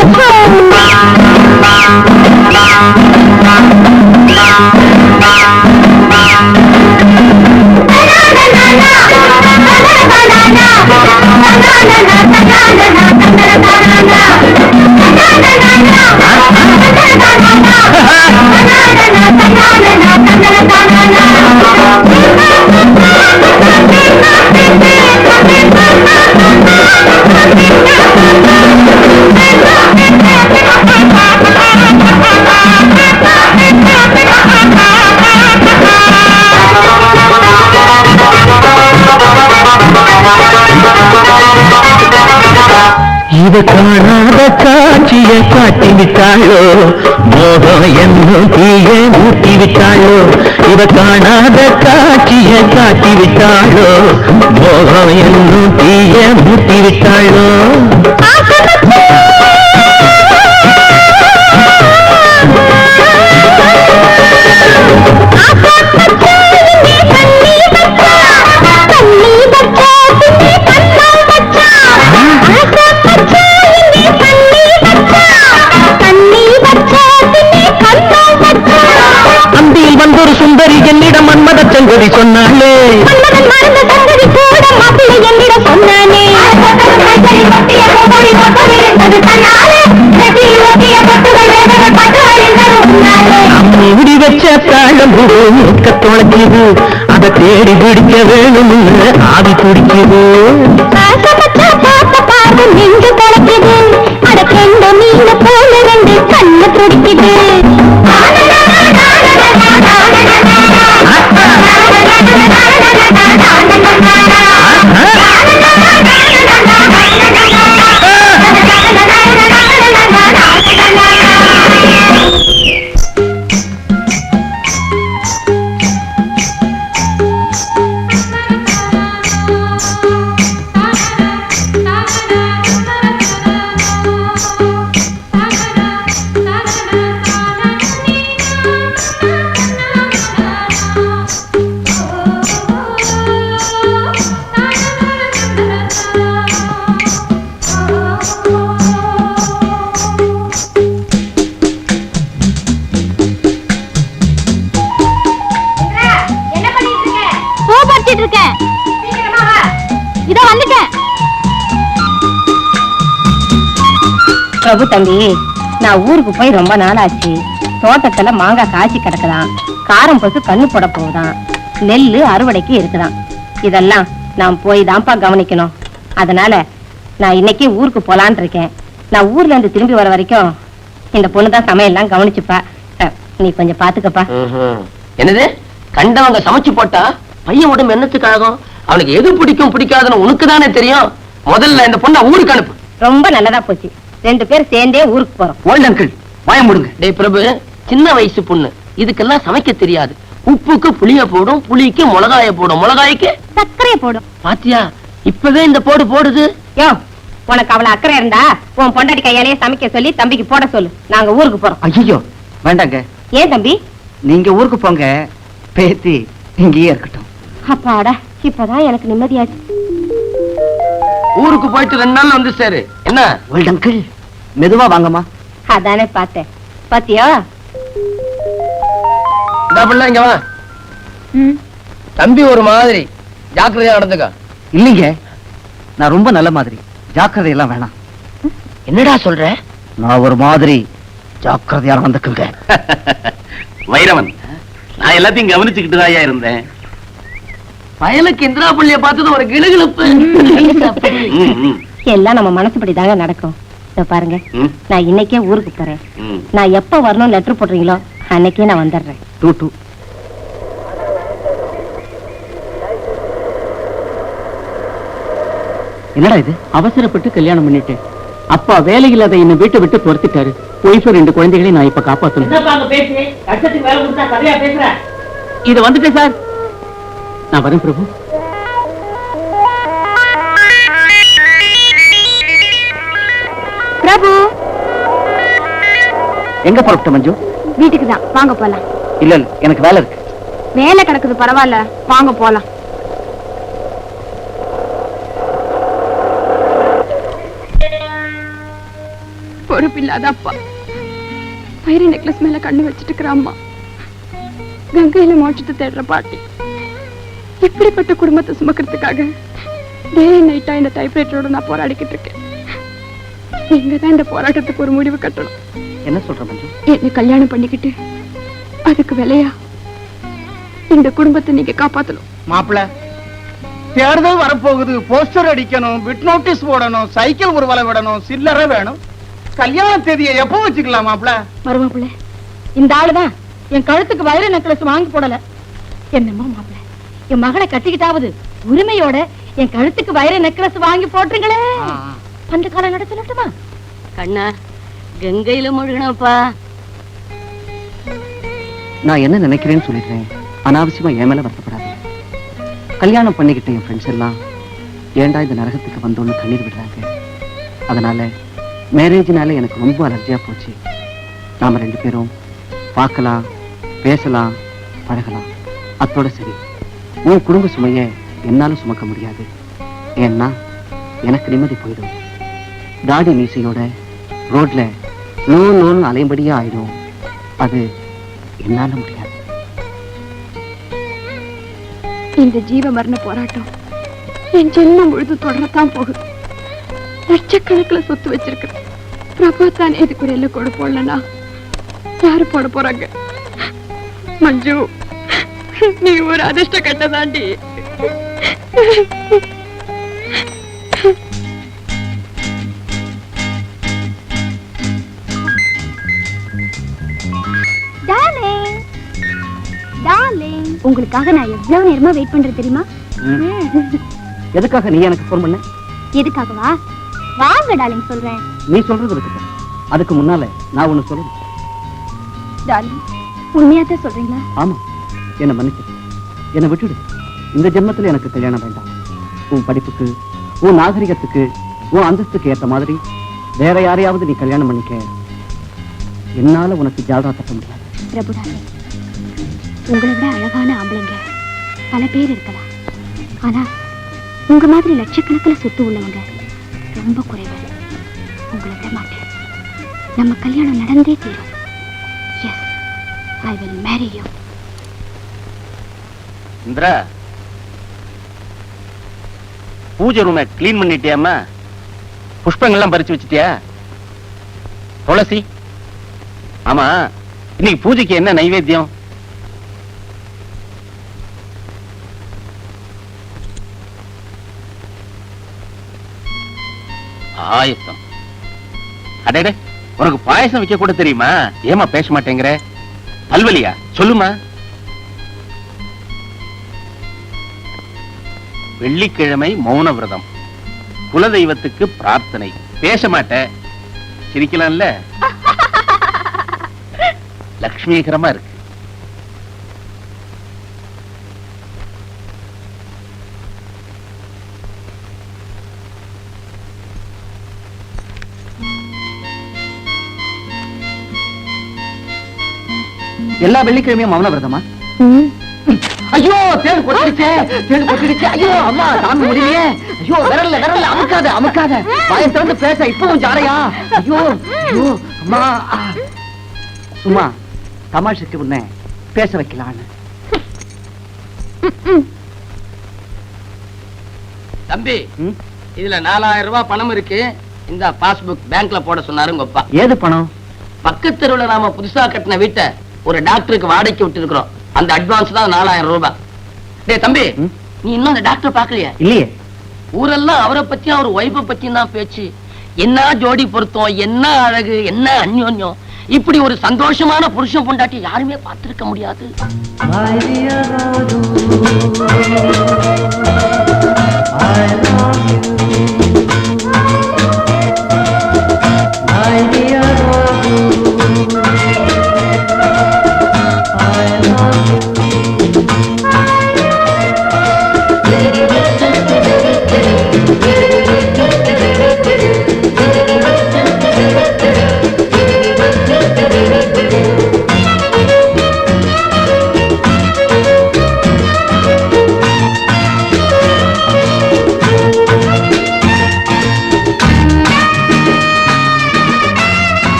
இவ காணாத காட்சியை காட்டிவிட்டாளோ மோகம் என்னும் தீயை ஊட்டிவிட்டாளோ இவ காணாத காட்சியை காட்டிவிட்டாளோ மோகம் என்னும் தீயை ஊட்டிவிட்டாளோ அந்தியில் வந்தொரு சுந்தரி என்னிடம் மன்மத சங்கதி சொன்னாளே மூடி வச்ச தாழம்பூ மூக்க தொலைக்குது அதை தேடி பிடிக்க வேணும்னு ஆவி பிடிக்குது நெஞ்சு தொலைக்குது அட கண்ட மீன் போல ரெண்டு கண்ணு துடிக்குது பிரபு தம்பி, நான் ஊருக்கு போய் ரொம்ப நாளாச்சு. தோட்டத்துல மாங்காய் காய்ச்சி கிடக்குதான், காரம் பசு கண்ணு போட போகுதான், நெல்லு அறுவடைக்கு இருக்குதான். இதெல்லாம் நான் போய் தான்ப்பா கவனிக்கணும். அதனால நான் இன்னைக்கு ஊருக்கு போலான் இருக்கேன். நான் ஊர்ல இருந்து திரும்பி வர வரைக்கும் இந்த பொண்ணுதான் சமையல்லாம் கவனிச்சுப்பா. நீ கொஞ்சம் பாத்துக்கப்பா. என்னது கண்டவங்க சமைச்சு போட்டா பையன் உடம்பு என்னத்துக்காகும்? அவனுக்கு எது பிடிக்கும் பிடிக்காதுன்னு உனக்கு தானே தெரியும். முதல்ல இந்த பொண்ணை ஊருக்கு அனுப்பு. ரொம்ப நல்லதா போச்சு, 2 பேரும் சேர்ந்தே ஊருக்கு போறோம். ஓல்ட் அங்கிள் வாய முடுங்க. டேய் பிரபு, சின்ன வயசு பொண்ணு, இதுக்கெல்லாம் சமைக்க தெரியாது. உப்புக்கு புளிய போடும், புளிக்கு மிளகாய போடும், மிளகாய்க்கு சர்க்கரையை போடும். பாத்தியா இப்பவே இந்த போடுது. யோ, உனக்கு அவள அக்கறை இருந்தா உன் பொண்டாட்டி கையாலேயே சமைக்க சொல்லி தம்பிக்கு போட சொல்லு. நாங்க ஊருக்கு போறோம். ஐயோ வேண்டாங்க, ஏன் தம்பி? நீங்க ஊருக்கு போங்க, பேத்தி இங்கேயே இருக்கட்டும். அப்பாடா, இப்பதான் எனக்கு நிம்மதியாச்சு. ஊருக்கு போயிட்டு 2 நாள் வந்து சேரு. என்ன ஓல்ட் அங்கிள் மெதுவா வாங்கம்மா. அதானே பார்த்தேன். பாத்தியா? இந்த பிள்ளை இங்க வா. தம்பி ஒரு மாதிரி ஜாக்கிரதையா நடந்துக்க. இல்லைங்க, நான் ரொம்ப நல்ல மாதிரி, ஜாக்கிரதை எல்லாம் வேணாம். என்னடா சொல்ற? நான் ஒரு மாதிரி ஜாக்கிரதையா நடந்துக்குங்க. வைரவன், நான் எல்லாத்தையும் கவனிச்சுக்கிட்டு தான் இருந்தேன். பயலுக்கு இந்திரா பள்ளிய பார்த்தது ஒரு கிளுகிழுப்பு. ம், ம், எல்லாம் நம்ம மனசுப்படி தாங்க நடக்கும். இதோ பாருங்க, ம், நான் இன்னைக்கே ஊருக்கு போறேன். ம். நான் எப்ப வரணும் லெட்டர் போடுறீங்களோ அன்னைக்கே நான் வந்துடுறேன். டூ என்னடா இது? அவசரப்பட்டு கல்யாணம் பண்ணிட்டேன். அப்பா வேலையில் அதை என்ன வீட்டை விட்டு துரத்திட்டாரு. ஒய்ஃபு 2 குழந்தைகளையும் நான் இப்ப காப்பாத்தணும். இது வந்துட்டேன் சார். நான் வரேன் பிரபு. பிரபு, எங்க புறப்பட்ட மஞ்சு? வீட்டுக்கு தான், வாங்க போலாம். இல்ல இல்ல, எனக்கு வேலை இருக்கு. வேலை கிடக்குது, பரவாயில்ல, வாங்க போலாம். பொறுப்பில்லாத அப்பா, வைர நெக்லஸ் மேல கண்ணு வச்சிட்டு இருக்கிற அம்மா, கங்கையில மோட்சத்தை தேடுற பாட்டி, இப்படிப்பட்ட குடும்பத்தை சுமக்கிறதுக்காக டே நைட்டா இந்த டைப்ரைட்டரோட நான் போராடிக்கிட்டு இருக்கேன். நீங்க தான் இந்த போராட்டத்துக்கு ஒரு முடிவு கட்டணும். என்ன சொல்ற மஞ்சு? என்ன கல்யாணம் பண்ணிக்கிட்டு அதுக்கு விலையா இந்த குடும்பத்தை நீங்க காப்பாத்தணும். மாப்பிள்ள, தேர்தல் வரப்போகுது, போஸ்டர் அடிக்கணும், பிட் நோட்டீஸ் போடணும், சைக்கிள் ஊர்வல விடணும், சில்லறை வேணும். கல்யாண தேதியை எப்போ வச்சுக்கலாம் மாப்பிள்ள? மருமப்புள்ள, இந்த ஆளுதான் என் கழுத்துக்கு வைர நெக்லஸ் வாங்கி போடல. என்னமோ மாப்பிள்ள, என் மகளை கட்டிக்கிட்டாவது உரிமையோட என் கழுத்துக்கு வைர நெக்லஸ் வாங்கி போட்டுங்களே. அந்த காலம் நடத்தலட்டுமா? கண்ணா, கங்கையில முழுகணும்ப்பா. நான் என்ன நினைக்கிறேன்னு சொல்லிடுறேன், அனாவசியமா என் மேல வருத்தப்படாது. கல்யாணம் பண்ணிக்கிட்ட என் ஃப்ரெண்ட்ஸ் எல்லாம் ஏண்டா இந்த நரகத்துக்கு வந்தோன்னு கண்ணீர் விடுறாங்க. அதனால மேரேஜ்னால எனக்கு ரொம்ப அலர்ஜியா போச்சு. நாம 2 பேரும் பார்க்கலாம், பேசலாம், பழகலாம், அத்தோட சரி. உன் குடும்ப சுமைய என்னால சுமக்க முடியாது. ஏன்னா எனக்கு நிம்மதி போயிடும். தாடி மீசையோட ரோட்ல நோன்னு அலையும்படியா ஆயிடும். அது என்னால முடியாது. இந்த ஜீவ மரண போராட்டம் என் ஜென்மம் முழுது தொடரத்தான் போகுது. லட்சக்கணக்கில் சொத்து வச்சிருக்க பிரபு தானே இதுக்கு ஒரு எல்லை கொடு போடலன்னா யாரு போட போறாங்க? மஞ்சு, நீ ஒரு அதிர்ஷ்ட கட்டதாண்டி. உங்களுக்காக நான் எவ்வளவு நேரமா வெயிட் பண்றேன் தெரியுமா? எதுக்காக நீ எனக்கு போன் பண்ண? எதுக்காகவா? வாங்க டார்லிங், சொல்றேன். நீ சொல்றது இருக்கட்டும், அதுக்கு முன்னால நான் ஒண்ணு சொல்லணும். டார்லிங், உண்மையாத்தான் சொல்றீங்களா? ஆமா, என்ன மன்னிச்சு, என்னை விட்டுடு. இந்த ஜென்மத்துல எனக்கு கல்யாணம் வேண்டாம். உன் படிப்புக்கு, உன் நாகரிகத்துக்கு, உன் அந்தஸ்துக்கு ஏற்ற மாதிரி வேற யாரையாவது நீ கல்யாணம் பண்ணிக்க. என்னால உனக்கு ஜாதா தட்ட முடியாது. பிரபு டார்லிங், உங்களை விட அழகான ஆம்பளைங்க பல பேர் இருக்கலாம். ஆனா உங்க மாதிரி லட்சக்கணக்கில் சொத்து உள்ளவங்க ரொம்ப குறைவு. உங்களை விட மாட்டேன். நம்ம கல்யாணம் நடந்தே தீரும். Yes, I will marry you. Indira, பூஜை ரூமை கிளீன் பண்ணிட்டியாமா? புஷ்பங்கள்லாம் பறிச்சு வச்சிட்டியா? துளசி, ஆமா, இன்னைக்கு பூஜைக்கு என்ன நைவேத்தியம்? பாயசம். அடடே, உனக்கு பாயசம் வைக்க கூட தெரியுமா? ஏமா பேச மாட்டேங்கிற? பல்வலியா? சொல்லுமா. வெள்ளிக்கிழமை மௌன விரதம், குலதெய்வத்துக்கு பிரார்த்தனை. பேச மாட்ட, சிரிக்கலாம்ல? லட்சுமிகரமா இருக்கு. எல்லா வெள்ளிக்கிழமையும் மௌன விரதமா? ஐயோ தேடு கொட்டிடுச்சே. ஐயோ அம்மா தாங்க முடியலையே. ஐயோ விரல்ல அமுக்காத. வாயை திறந்து பேச இப்பவும் ஜாடையா? ஐயோ ஐயோ அம்மா. சும்மா தமாஷுக்கு உன்னை பேச வைக்கலான்னு. தம்பி, இதுல 4000 ரூபாய் பணம் இருக்கு. இந்த பாஸ்புக் பேங்க்ல போட சொன்னாரு உங்க அப்பா. ஏது பணம்? பக்கத்து தெருவுல நாம புதுசா கட்டின வீட்டை ஒரு டாக்டருக்கு வாடகைக்கு விட்டு இருக்கிறோம். அந்த அட்வான்ஸ் தான் 4000 ரூபாய். டேய் தம்பி, நீ இன்னும் அந்த டாக்டர் பாக்கலையா? இல்லையே. ஊரெல்லாம் அவரை பத்தி அவர் ஒய்ஃபை பத்தி தான் பேச்சு. என்ன ஜோடி பொருத்தம், என்ன அழகு, என்ன அந்யோன்யம். இப்படி ஒரு சந்தோஷமான புருஷன் பொண்டாட்டி யாருமே பார்த்திருக்க முடியாது.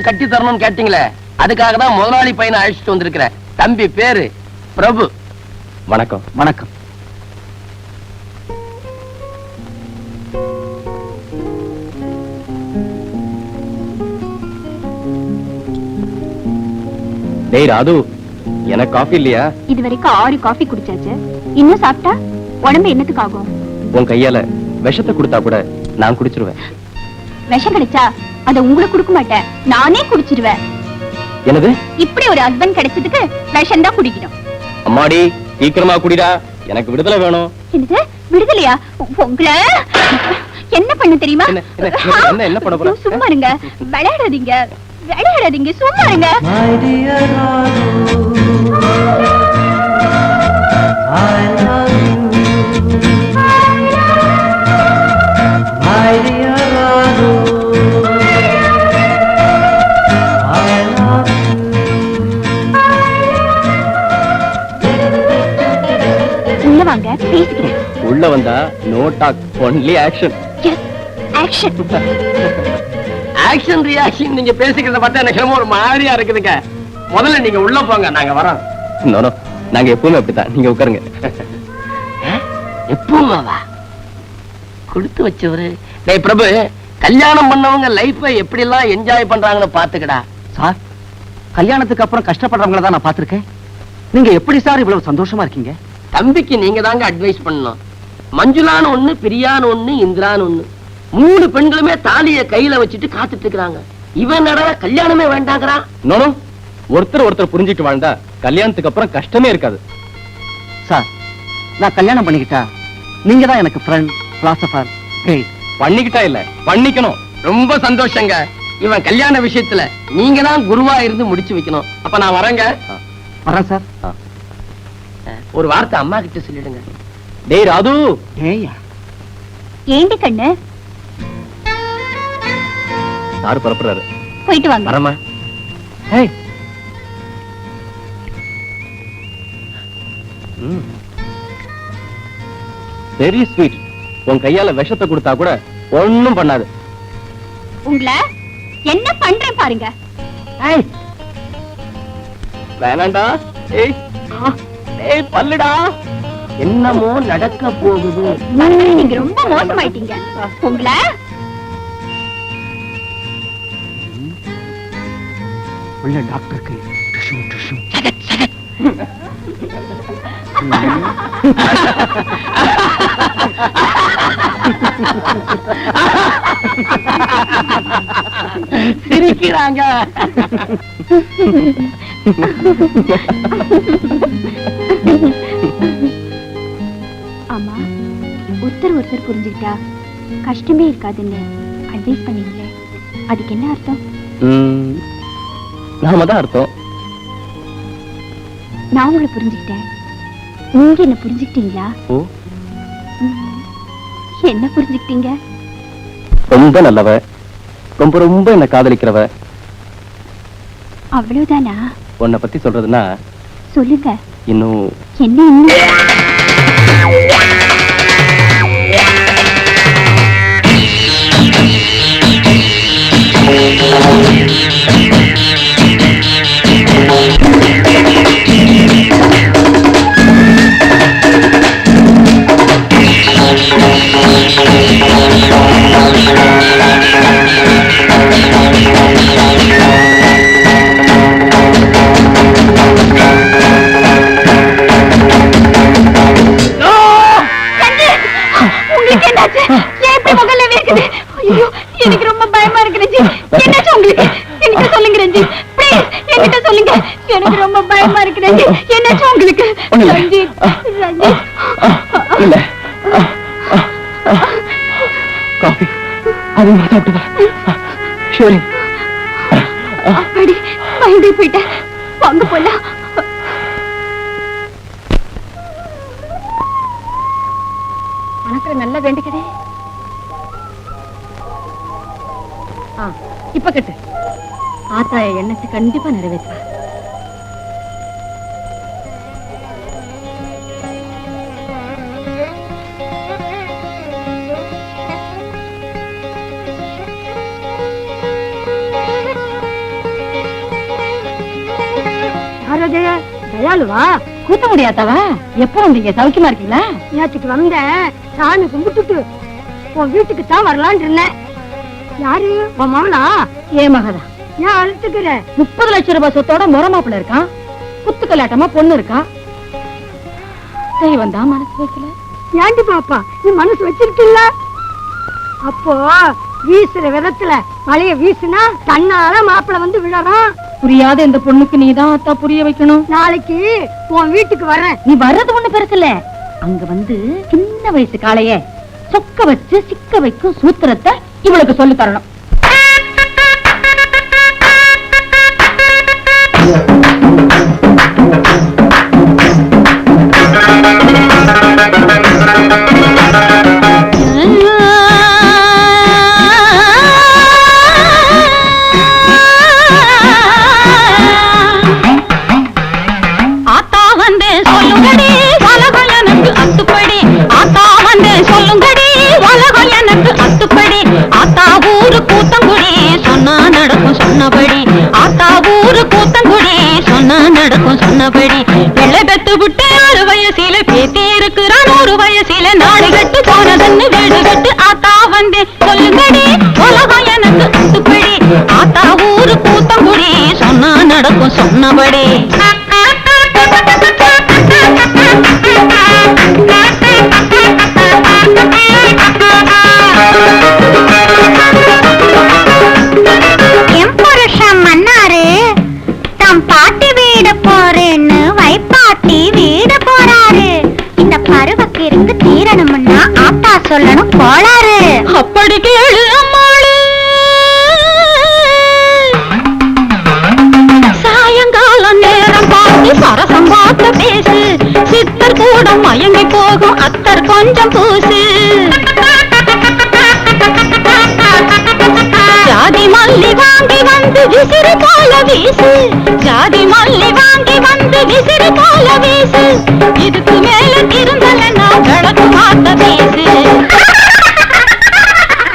கட்டி தரணும்னு கேட்டீங்களே, அதுக்காக தான் முதலாளி பையனை அழைச்சிட்டு வந்திருக்கிறேன். தம்பி பேரு பிரபு. வணக்கம். வணக்கம். டேய் ராது, எனக்கு காஃபி இல்லையா? இது வரைக்கும் 6 காஃபி குடிச்சாச்சு. இன்னும் சாப்பிட்டா உடம்பு என்னத்துக்கு ஆகும்? உன் கையால விஷத்தை கொடுத்தா கூட நான் குடிச்சிருவேன். விஷம் கிடைச்சா அத உங்களுக்கு கொடுக்க மாட்டேன், நானே குடிச்சிருவேன். என்னது? இப்படி ஒரு ஹஸ்பண்ட் கிடைச்சதுக்கு விஷம் தான் குடிக்கணும். அம்மாடி சீக்கிரமா குடிடா, எனக்கு விடுதலை வேணும். என்னது விடுதலையா? உங்களை என்ன பண்ண தெரியுமா? என்ன பண்ண போற? சும்மா இருங்க, விளையாடாதீங்க, சும்மா இருங்க. உள்ள வாங்க, பேசிக்கிறேன். உள்ள வந்தா no talk, only action. Action. Action reaction நீங்க பேசிக்கிறத பார்த்தா எனக்கு ரொம்ப ஒரு மாதிரியா இருக்குதுங்க. முதல்ல நீங்க உள்ள போங்க, நாங்க வரோம். நோ நோ, நாங்க எப்பவுமே அப்படித்தான். நீங்க உட்காருங்க. எப்பவுமாவா? கொடுத்து வச்சவரு. டேய் பிரபு, கல்யாணம் பண்ணவங்க லைஃபை எப்படி எல்லாம் என்ஜாய் பண்றாங்கன்னு பாத்துக்கடா. சார், கல்யாணத்துக்கு அப்புறம் கஷ்டப்படுறவங்கள தான் நான் பார்த்திருக்கேன். நீங்க எப்படி சார் இவ்வளவு சந்தோஷமா இருக்கீங்க? தம்பிக்கு நீங்க தாங்க அட்வைஸ் பண்ணணும். மஞ்சுளான்னு ஒண்ணு, பிரியான்னு ஒண்ணு, இந்திரான்னு ஒண்ணு, 3 பெண்களுமே தாலிய கையில வச்சுட்டு காத்துட்டு இருக்காங்க. இவன் நடா கல்யாணமே வேண்டாங்கிறான். நோ நோ, ஒருத்தர் புரிஞ்சுட்டு வாழ்ந்தா கல்யாணத்துக்கு அப்புறம் கஷ்டமே இருக்காது. சார், நான் கல்யாணம் பண்ணிக்கிட்டா நீங்க தான் எனக்கு ஃப்ரெண்ட், பிலாசபர், கைட். பண்ணிக்கிட்டா இல்ல, பண்ணிக்கணும். ரொம்ப சந்தோஷங்க. இவன் கல்யாண விஷயத்துல நீங்க தான் குருவா இருந்து முடிச்சு வைக்கணும். அப்ப நான் வரேங்க. வரேன் சார். ஒரு வார்த்தை அம்மா கிட்ட சொல்லிடுங்க. டேய் ராது. ஏய்யா, ஏண்டி கண்ணு? சார் புறப்படுறாரு. போயிட்டு வாங்க. வரமா. Very sweet. உன் கையால விஷத்தை கொடுத்தா கூட ஒண்ணும் பண்ணாது. உங்களை என்ன பண்றேன் பாருங்க. வேணாண்டா. பல்லுடா. என்னமோ நடக்க போகுது. நீங்க ரொம்ப மோசமாயிட்டீங்க. உங்களை உள்ள டாக்டருக்கு டிஷ்யூ டிஷ்யூ சிரிக்கிறாங்க. ஆமா, ஒருத்தர் புரிஞ்சுக்கிட்டா கஷ்டமே இருக்காதுன்னு அட்வைஸ் பண்ணீங்களே, அதுக்கு என்ன அர்த்தம்? நாம தான் அர்த்தம். நான் உங்களை புரிஞ்சுக்கிட்டேன், நீங்க என்ன புரிஞ்சுக்கிட்டீங்களா? ஓ, என்ன புரிஞ்சுக்கிட்டீங்க? ரொம்ப நல்லவ, ரொம்ப ரொம்ப என்ன காதலிக்கிறவ. அவ்வளவுதானா? உன்னை பத்தி சொல்றதுன்னா சொல்லுங்க. இன்னும் என்ன இன்னும்? எனக்கு ரொம்ப பயமா இருக்கு ரஞ்சி. என்னாச்சு உங்களுக்கு? என்கிட்ட சொல்லுங்க ரஞ்சி, ப்ளீஸ் என்கிட்ட சொல்லுங்க. எனக்கு ரொம்ப பயமா இருக்கு ரஞ்சி. என்னாச்சு உங்களுக்கு? ரஞ்சி, ரஞ்சி. இல்ல, காஃபி அதிகமா சாப்பிட்டு ஷிவரிங். அப்படி பயந்து போயிட்டேன். வாங்க போலாம். மனசுல நல்லா வேண்டிக்கதே. இப்ப கட்டு. ஆத்தாய எண்ணத்தை கண்டிப்பா நிறைவேற்ற. தயாளுவா? கூத்த முடியாதவா? எப்போ வந்தீங்க? சௌக்கியமா இருக்கீங்களா? நேற்றுக்கு வந்தேன், சாமி கும்பிட்டுட்டு உன் வீட்டுக்கு தான் வரலான் இருந்தேன். யாரு? உன் மகனா? ஏன் மகனா? ஏன் அழுத்துக்கிற? 30 லட்சம் ரூபாய் சொத்தோட முறமாப்பிள்ள இருக்கான். குத்து கலாட்டமா பொண்ணு இருக்கா. தெய்வம் தான் மனசு வைக்கல. ஏண்டி பாப்பா, நீ மனசு வச்சிருக்கீல்ல? அப்போ வீசுற விதத்துல மழைய வீசுனா தன்னால மாப்பிள்ள வந்து விழறான். புரியாத இந்த பொண்ணுக்கு நீதான் அத்தா புரிய வைக்கணும். நாளைக்கு உன் வீட்டுக்கு வர்றேன். நீ வர்றது ஒண்ணு பெருசு இல்ல. அங்க வந்து சின்ன வயசு காளைய சொக்க வச்சு சிக்க வைக்கும் சூத்திரத்தை இவளுக்கு சொல்லி தரணும். ஆத்தா வந்து சொல்லுங்கடி உலகம் எனக்கு அத்துப்படி. ஆத்தா வந்து சொல்லுங்கடி உலகம் எனக்கு அத்துப்படி. ஆத்தா ஊரு கூத்தங்குடி சொன்னா நடக்கும் சொன்னபடி. ஆத்தா ஊரு கூத்தங்குடி சொன்னா நடக்கும் சொன்னபடி. வெள்ளை பெத்து விட்டு 6 வயசில பேத்தி இருக்கிறான். 100 வயசில நாடு கட்டு போனதன்னு வீடு கட்டு. ஆத்தா வந்து சொல்லுங்கடி உலகம் எனக்கு அத்துப்படி. ஆத்தா ஊரு கூத்தங்குடி சொன்னா நடக்கும் சொன்னபடி. என் புருஷன் மன்னாரு தம் பாட்டி வீடு போறேன்னு வைப்பாட்டி வீடு போறாரு. இந்த பருவக்கு இருந்து தீரணும்னா ஆத்தா சொல்லணும் போலாரு. அப்படி கேளு அம்மாளு. சாயங்காலம் நேரம் பார்த்து சரசம் பார்த்து பேசு. சித்தர் கூட மயங்கி போகும் அத்தர் கொஞ்சம் பூசு. ஜாதி மல்லி வாங்கி வந்து விசிறு போல வீசு. அள்ளி வாங்கி வந்து விசிறி போல வீசு இதுக்கு மேல இருந்தலன்னா விளக்கு மாத்த வீசு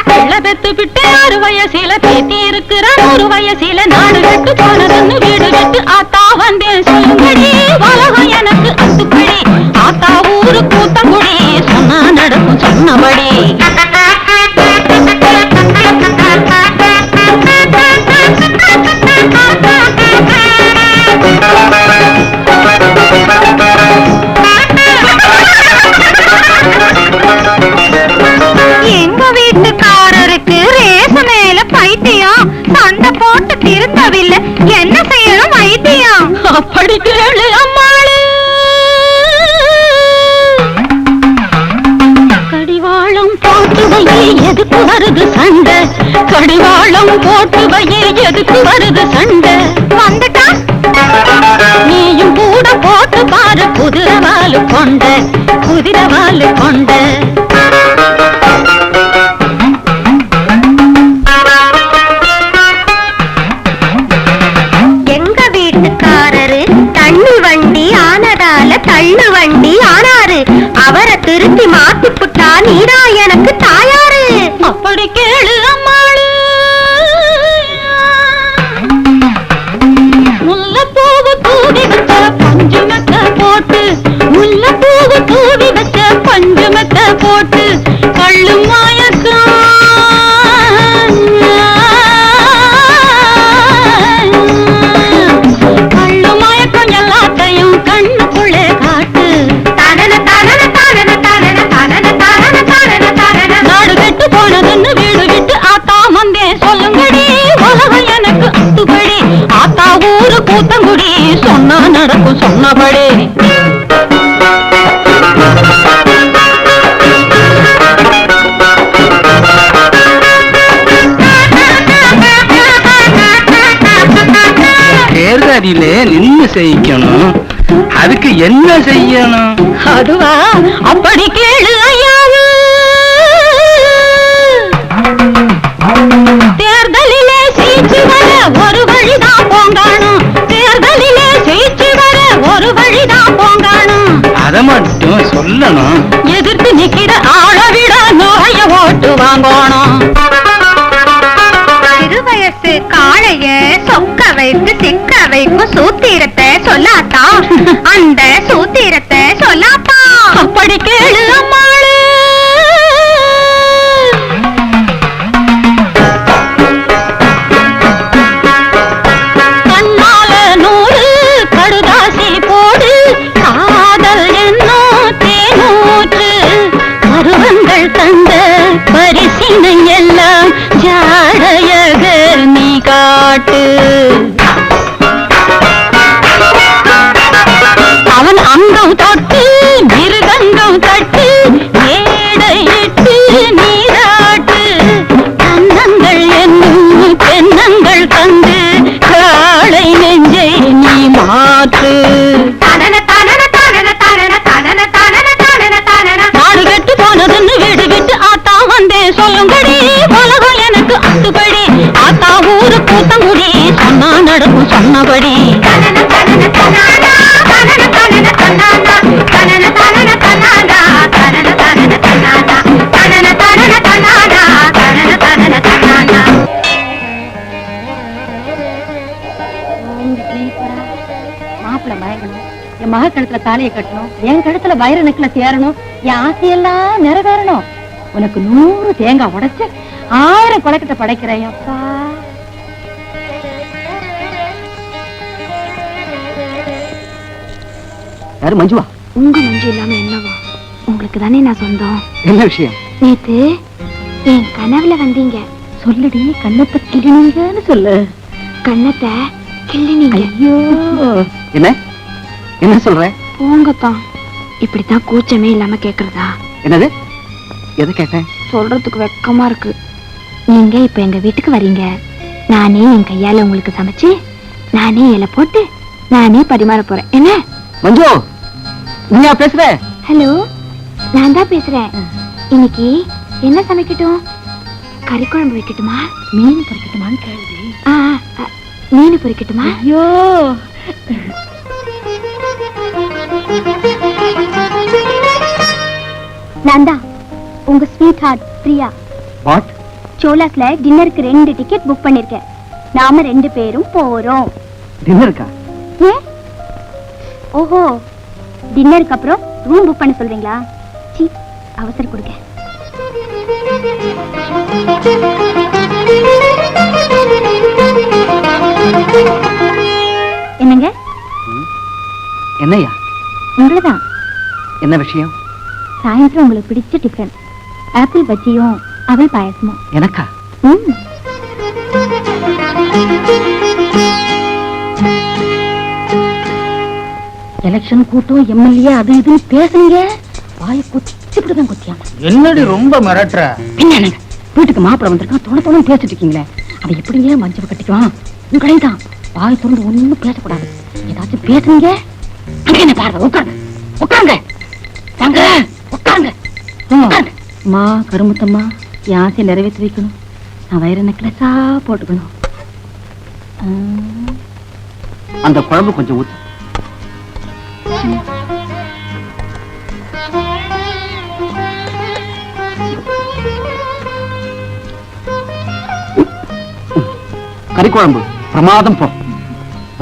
பிள்ளை பெத்து விட்டு 6 வயசில பேத்தி இருக்கிற 100 வயசில நாடு விட்டு போனதுன்னு வீடு விட்டு ஆத்தா வந்தேன் சொல்லுங்கடி உலகம் எனக்கு அத்துப்படி ஆத்தா ஊரு கூத்தங்குடி சொன்னா நடக்கும் சொன்னபடி எங்க வீட்டுக்காரருக்கு ரேச மேல பைத்தியம் சண்டை போட்டு திருந்தவில்லை என்ன செய்யணும் வைத்தியம் அப்படி கேளு அம்மாளு கடிவாளம் போட்டு வையே எதுக்கு வருது சண்டை கடிவாளம் போட்டு வையே எதுக்கு வருது சண்டை வந்துட்டா நீயும் கூட போட்டு பாரு குதிரவாலு கொண்ட குதிரவாலு கொண்ட எங்க வீட்டுக்காரரு தண்ணி வண்டி ஆனதால தள்ளு வண்டி ஆனாரு அவரை திருத்தி மாத்திப்புட்டா நீரா எனக்கு தாயாரு அப்படி கேளு அம்மாளு முல்லைப்பூவு தூவி வச்ச பஞ்சு மெத்த போட்டு முல்லைப்பூவு தூவி வச்ச பஞ்சு மெத்த போட்டு கள்ளு மாயக்கம் கள்ளு மயக்கம் எல்லாத்தையும் கண்ணுக்குள்ளே காட்டு நாடு கெட்டு போனதுன்னு வீடு விட்டு ஆத்தா வந்தேன் சொல்லுங்கடி உலகம் எனக்கு அத்துப்படி ஆத்தா ஊரு கூத்தங்குடி சொன்னா நடக்கும் சொன்னபடி தேர்தலிலே நின்னு செய்யணும் அதுக்கு என்ன செய்யணும் அதுவா அப்படி கேளு ஐயாவு தேர்தலிலே சீச்சு வர ஒரு வழிதான் போங்கானும் தேர்தலிலே சீச்சு வர ஒரு வழிதான் போங்கானும் அத மட்டும் சொல்லணும் எதிர்த்து நிக்கிற ஆளை விட நோய ஓட்டு வாங்கணும் சிறுவயசு காளைய சொக்க வைத்து சிக்க வைக்கும் சூத்திரத்தை சொல்லாத்தா அந்த சூத்திரத்தை சொல்லாத்தா அப்படி கேளு அம்மாளு கண்ணால 100 கடுதாசி போடு காதல் என்னும் தேனூற்று பருவங்கள் தந்த பரிசினை எல்லாம் ஜாடையக நீ காட்டு அவன் அங்கம் தொட்டு மிருதங்கம் தட்டு மேடையிட்டு நீராட்டு கன்னங்கள் என்னும் பெண்ணங்கள் தந்து காளை நெஞ்சை நீ மாற்று நாடு கெட்டு போனதுன்னு வீடு விட்டு ஆத்தா வந்தேன் சொல்லுங்கடி உலகம் எனக்கு அத்துப்படி ஆத்தா ஊரு கூத்தங்குடி சொன்னா நடக்கும் சொன்னபடி மாப்பிள்ள மயங்கணும் என் மக கழுத்துல தாலியை கட்டணும் என் கழுத்துல வைர நெக்லஸ் ஏறணும் என் ஆசையெல்லாம் நிறைவேறணும் உனக்கு 100 தேங்காய் உடைச்சு 1000 கொலக்கட்டை படைக்கிறேன் அப்பா யாரு மஞ்சுவா உங்க மஞ்சு இல்லாம என்னவா உங்களுக்கு தானே நான் சொந்தம் என்ன விஷயம் நேத்து என் கனவுல வந்தீங்க சொல்லுடி கண்ணத்தை கிளினீங்கன்னு சொல்லு கண்ணத்தை கிள்ளினீங்க ஐயோ என்ன என்ன சொல்ற போங்கத்தான் இப்படித்தான் கூச்சமே இல்லாம கேக்குறதா என்னது எதை கேட்டேன் சொல்றதுக்கு வெக்கமா இருக்கு நீங்க இப்ப எங்க வீட்டுக்கு வரீங்க நானே என் கையால உங்களுக்கு சமைச்சு நானே இலை போட்டு நானே பரிமாற போறேன் என்ன மஞ்சு நீயா பேசுற ஹலோ நான் தான் பேசுறேன் இன்னைக்கு என்ன சமைக்கட்டும் கறி குழம்பு வைக்கட்டுமா மீன் பொரிக்கட்டுமான்னு கேளுடி மீன் பொரிக்கட்டுமா ஐயோ நான் தான் உங்க ஸ்வீட் ஹார்ட் பிரியா. வாட்? சோலாஸ்ல டின்னருக்கு 2 டிக்கெட் புக் பண்ணிருக்கேன். நாம 2 பேரும் போறோம். டின்னருக்கா? ஏன்? ஓஹோ, டின்னருக்கு அப்புறம் ரூம் புக் பண்ண சொல்றீங்களா? சீ, அவசரம் கொடுங்க. என்னங்க? என்னையா? உங்களதான். என்ன விஷயம்? சாயந்தரம் உங்களுக்கு பிடிச்ச டிஃபன் ஆப்பிள் பஜ்ஜியும் அவல் பாயசமும். எனக்கா? எலெக்ஷன் கூட்டம் எம்எல்ஏ அது இதுன்னு பேசுங்க, வாய குத்திதான் குத்தியாம. என்னடி ரொம்ப மிரட்டுற? என்னங்க வீட்டுக்கு மாப்பிள்ள வந்திருக்கான், தொண தொண பேசிட்டு இருக்கீங்களே, அதை எப்படிங்க மஞ்சள் கட்டிக்குவான்? உங்களையும் தான் வாய் திறந்து ஒண்ணும் பேசக்கூடாது. ஏதாச்சும் பேசுங்க. என்ன பாருங்க, உட்காருங்க உட்காருங்க வாங்க உட்காருங்க. அம்மா கருமுத்தம்மா, என் ஆசையை நிறைவேற்றி வைக்கணும். நான் வயிறு நெக்லஸா போட்டுக்கணும். அந்த குழம்பு கொஞ்சம் ஊத்து. கறிக்குழம்பு பிரமாதம் போ.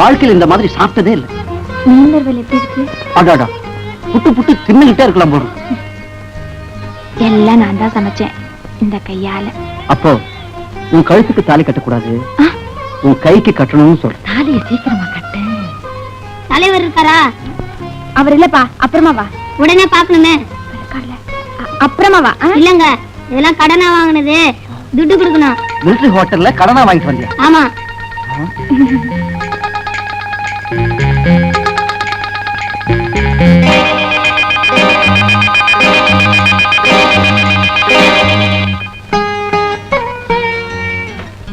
வாழ்க்கையில் இந்த மாதிரி சாப்பிட்டதே இல்லை. மீனவர்கள் எப்படி இருக்கு? அடாடா, புட்டு புட்டு தின்னுகிட்டே இருக்கலாம் போடும். எல்லாம் நான் தான் சமைச்சேன் இந்த கையால. அப்போ உன் கழுத்துக்கு தாலி கட்டக்கூடாது, உன் கைக்கு கட்டணும்னு சொல்ற. தாலியை சீக்கிரமா கட்டு. தலைவர் இருக்காரா? அவர் இல்லப்பா, அப்புறமா வா. உடனே பாக்கணுமே. அப்புறமா வா. இல்லங்க, இதெல்லாம் கடனா வாங்கினது, துட்டு கொடுக்கணும். மிலிட்டரி ஹோட்டல்ல கடனா வாங்கிட்டு வந்தியா? ஆமா.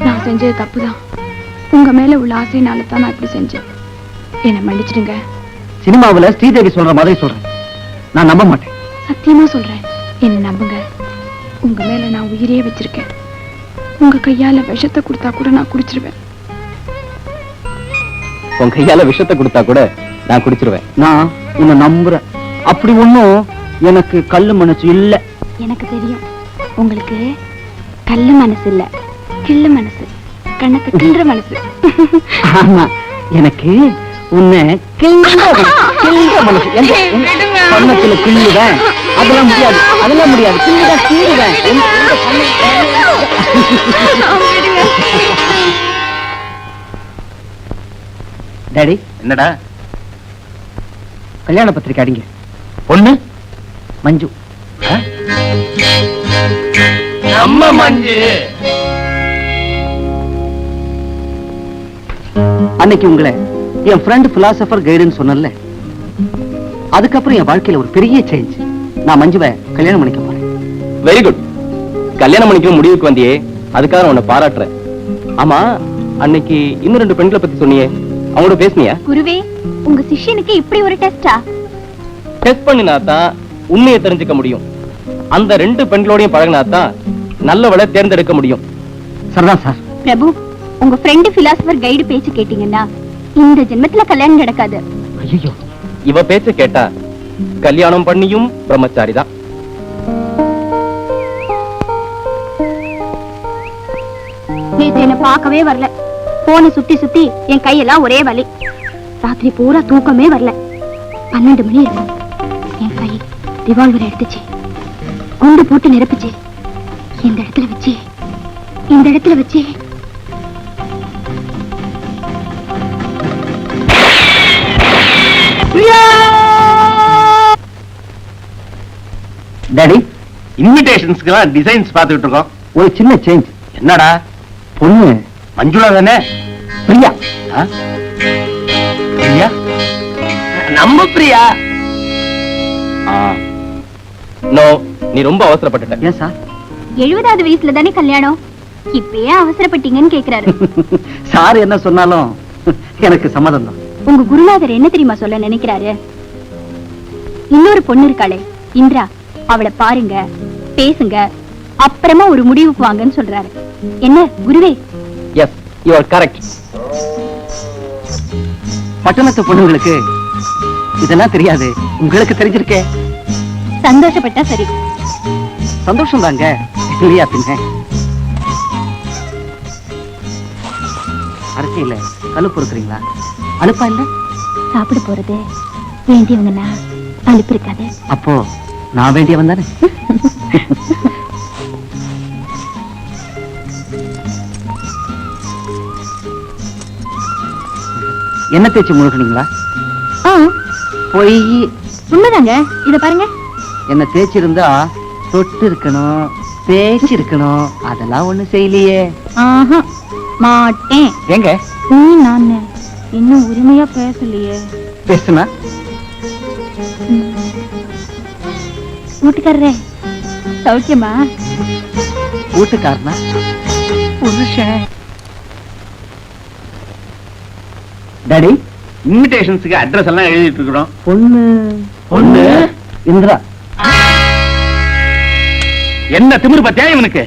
நான் செஞ்சது தப்புதான். உங்க மேல உள்ள ஆசையினால தான் நான் இப்படி செஞ்சேன். என்னை மன்னிச்சிடுங்க. சினிமாவுல ஸ்ரீதேவி சொல்ற மாதிரி சொல்றேன், நான் நம்ப மாட்டேன். சத்தியமா சொல்றேன், என்ன நம்புங்க. உங்க மேல நான் உயிரே வச்சிருக்கேன். உங்க கையால விஷத்தை கொடுத்தா கூட நான் குடிச்சிருவேன். உன் கையால விஷத்தை கொடுத்தா கூட நான் குடிச்சிருவேன். நான் உன்னை நம்புறேன். அப்படி ஒண்ணும் எனக்கு கல்லு மனசு இல்ல. எனக்கு தெரியும், உங்களுக்கு கல்லு மனசு இல்ல, கிள்ளு மனசு, கண்ணத்தை கிள்ற மனசு. ஆமா, எனக்கு உன்னை கிள்ற மனசு. கண்ணத்துல கிள்ளுவேன். அதெல்லாம் முடியாது, அதெல்லாம் முடியாது. கிள்ளுதான் கீழுவேன். டாடி. என்னடா? கல்யாண பத்திரிக்கை அடிங்க. பொண்ணு மஞ்சு. நம்ம மஞ்சு. அன்னைக்கு உங்களை என் ஃப்ரெண்ட் பிலாசபர் கைடுன்னு சொன்னல, அதுக்கப்புறம் என் வாழ்க்கையில ஒரு பெரிய சேஞ்ச். நான் மஞ்சுவை கல்யாணம் பண்ணிக்க போறேன். Very good. கல்யாணம் பண்ணிக்க முடிவுக்கு வந்தியே, அதுக்காக உன்னை பாராட்டுறேன். ஆமா, அன்னைக்கு இன்னும் 2 பெண்களை பத்தி சொன்னியே, அவங்களோட பேசுனியா? குருவே, உங்க சிஷ்யனுக்கு இப்படி ஒரு டெஸ்டா? டெஸ்ட் பண்ணினா தான் உண்மையை தெரிஞ்சுக்க முடியும். அந்த 2 பெண்களோடையும் பழகினா தான் நல்லவளை தேர்ந்தெடுக்க முடியும். சரிதான் சார். பிரபு, உங்க ஃப்ரெண்ட் பிலாசபர் கைடு பேச்சு கேட்டீங்கன்னா இந்த ஜென்மத்துல கல்யாணம் நடக்காது. ஐயோ, இவ பேச்ச கேட்டா கல்யாணம் பண்ணியும் பிரம்மச்சாரி தான். நேத்து என்ன பார்க்கவே வரல. போன சுத்தி சுத்தி என் கையெல்லாம் ஒரே வலி. ராத்திரி பூரா தூக்கமே வரல. 12 மணி இருக்கும். என் கை ரிவால்வர் எடுத்துச்சு, குண்டு போட்டு நிரப்பிச்சு. இந்த இடத்துல வச்சு, இந்த இடத்துல வச்சு டாடி, இன்விடேஷன்ஸ்க்குலாம் டிசைன்ஸ் பார்த்துட்டு இருக்கோம். ஒரு சின்ன சேஞ்ச். என்னடா? பொண்ணு மஞ்சுளா தானே? பிரியா. பிரியா? நம்ம பிரியா. நோ, நீ ரொம்ப அவசரப்பட்டுட்ட. ஏன் சார்? 70வது வயசுல தானே கல்யாணம், இப்பயே அவசரப்பட்டீங்கன்னு கேக்குறாரு. சார் என்ன சொன்னாலும் எனக்கு சம்மதம் தான். உங்க குருநாதர் என்ன தெரியுமா சொல்ல நினைக்கிறாரு? இன்னொரு பொண்ணு இருக்காளே இந்திரா, அவளை பாருங்க, பேசுங்க, அப்புறமா ஒரு முடிவுக்கு வாங்கன்னு சொல்றாரு. என்ன குருவே? Yes, you are correct. பட்டணத்து பொண்ணுங்களுக்கு இதெல்லாம் தெரியாது, உங்களுக்கு தெரிஞ்சிருக்கே. சந்தோஷப்பட்டா சரி. சந்தோஷம் தாங்க, இல்லையா பின்ன? அரசியல கழு பொறுக்குறீங்களா? அனுப்பா இல்ல? சாப்பிட போறது வேண்டியவங்கன்னா அனுப்பி இருக்காது. அப்போ நான் வேண்டியவன் தானே? என்ன தேய்ச்சி முழுகினீங்களா? போய் உண்மைதாங்க. இத பாருங்க. என்ன தேய்ச்சிருந்தா தொட்டு இருக்கணும், தேய்ச்சி இருக்கணும். அதெல்லாம் ஒண்ணு செய்யலையே. மாட்டேன். எங்க நான் இன்னும் உரிமையா பேசலையே. பேசுனா வீட்டுக்காரரே சௌக்கியமா? வீட்டுக்காரனா? புருஷன். டாடி, இன்விடேஷன்ஸ்க்கு அட்ரஸ் எல்லாம் எழுதிட்டு இருக்கிறோம். பொண்ணு இந்திரா. என்ன திமிரு பத்தியா இவனுக்கு?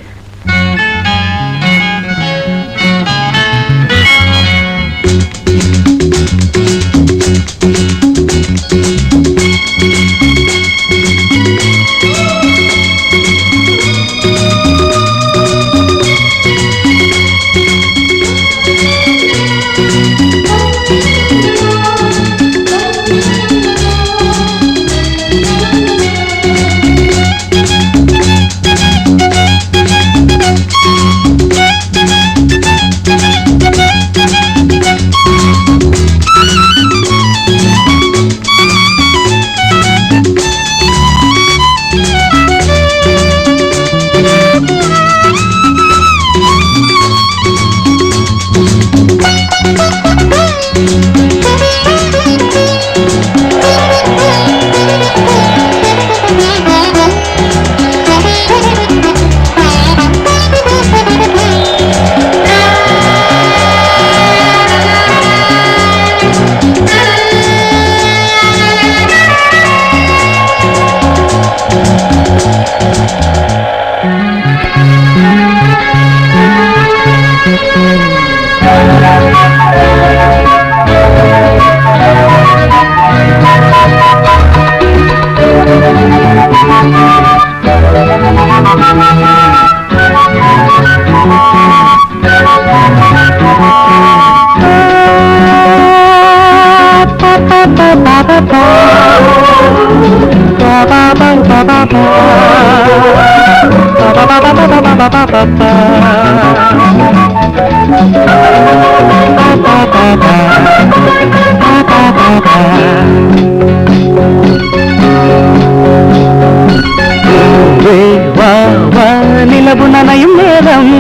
நிலவு நனையும் நேரம்,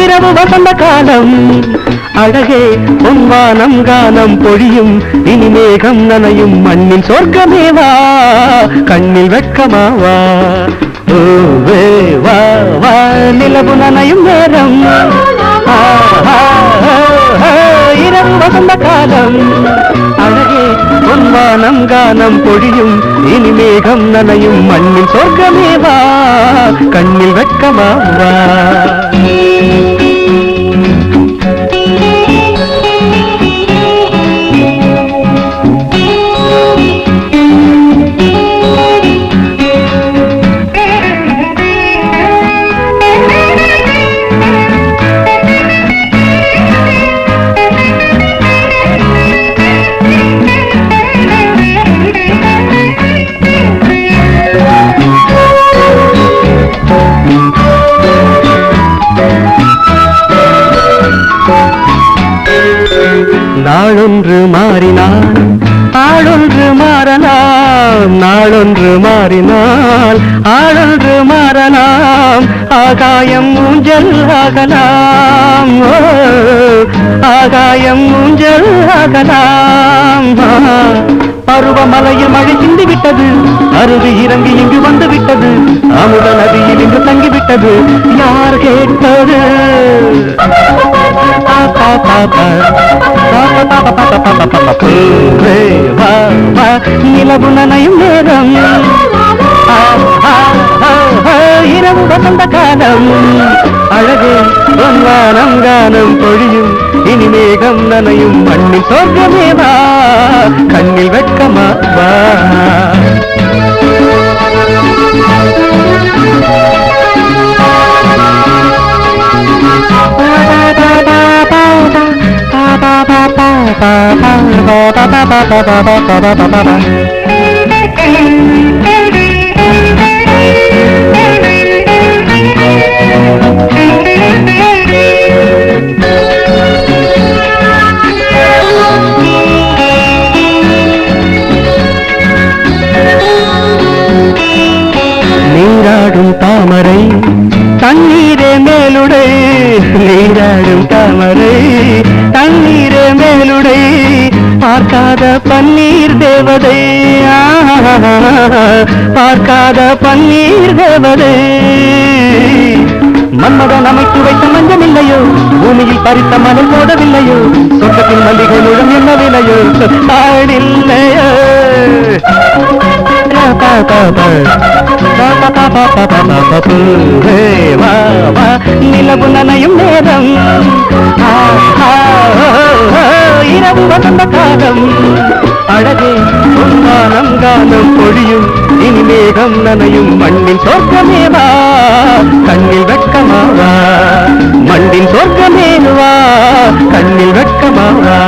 இரவு வசந்த காலம், அழகே பொன்வானம் கானம் பொழியும், இனி மேகம் நனையும் மண்ணின் சொர்க்கமேவா, கண்ணில் வெட்கமாவா. வா வா நிலவு நனையும் நேரம், இரவு வசந்த காலம், அழகே பொன்வானம் கானம் பொழியும், இனி மேகம் நனையும் மண்ணின் சொர்க்கமேவா, கண்ணில் வெட்கமாவா. நாளொன்று மாறினால் ஆளொன்று மாறலாம், நாளொன்று மாறினால் ஆளொன்று மாறலாம், ஆகாயம் ஊஞ்சல் ஆகலாம், ஆகாயம் ஊஞ்சல் ஆகலாம். பருவமலையில் மழை சிந்தி விட்டது, அருவி இறங்கி இங்கு வந்து விட்டது, அமுத நதியில் இங்கு தங்கிவிட்டது, யார் கேட்பது? நிலவு நனையும் நேரம், இரவு வசந்த காலம், அழகு பொன்வானம் கானம் பொழியும், இனி மேகம் நனையும் மண்ணில் சொர்க்கமேவா கண்ணில் வெட்கமா வா நீராடும் தாமரை தண்ணீரே மேலுடை நீராடும் தாமரை தண்ணீரே மேலுடை பார்க்காத பன்னீர் தேவதை பார்க்காத பன்னீர் தேவதை மன்மதன் அமைத்து வைத்த மஞ்சள் இல்லையோ பூமியில் பறித்த மணல் போடவில்லையோ சொர்க்கத்தின் மல்லிகை முழம் என்ன விலையோ ஆடில்லையோ நிலவு நனையும் நேரம் இரவு வசந்த காலம் அழகே பொன்மானம் காலம் பொழியும் இனி மேகம் நனையும் மண்ணின் சொர்க்கமேவா கண்ணில் வெட்கமாவா மண்ணின் சொர்க்கமேவா கண்ணில் வெட்கமாவா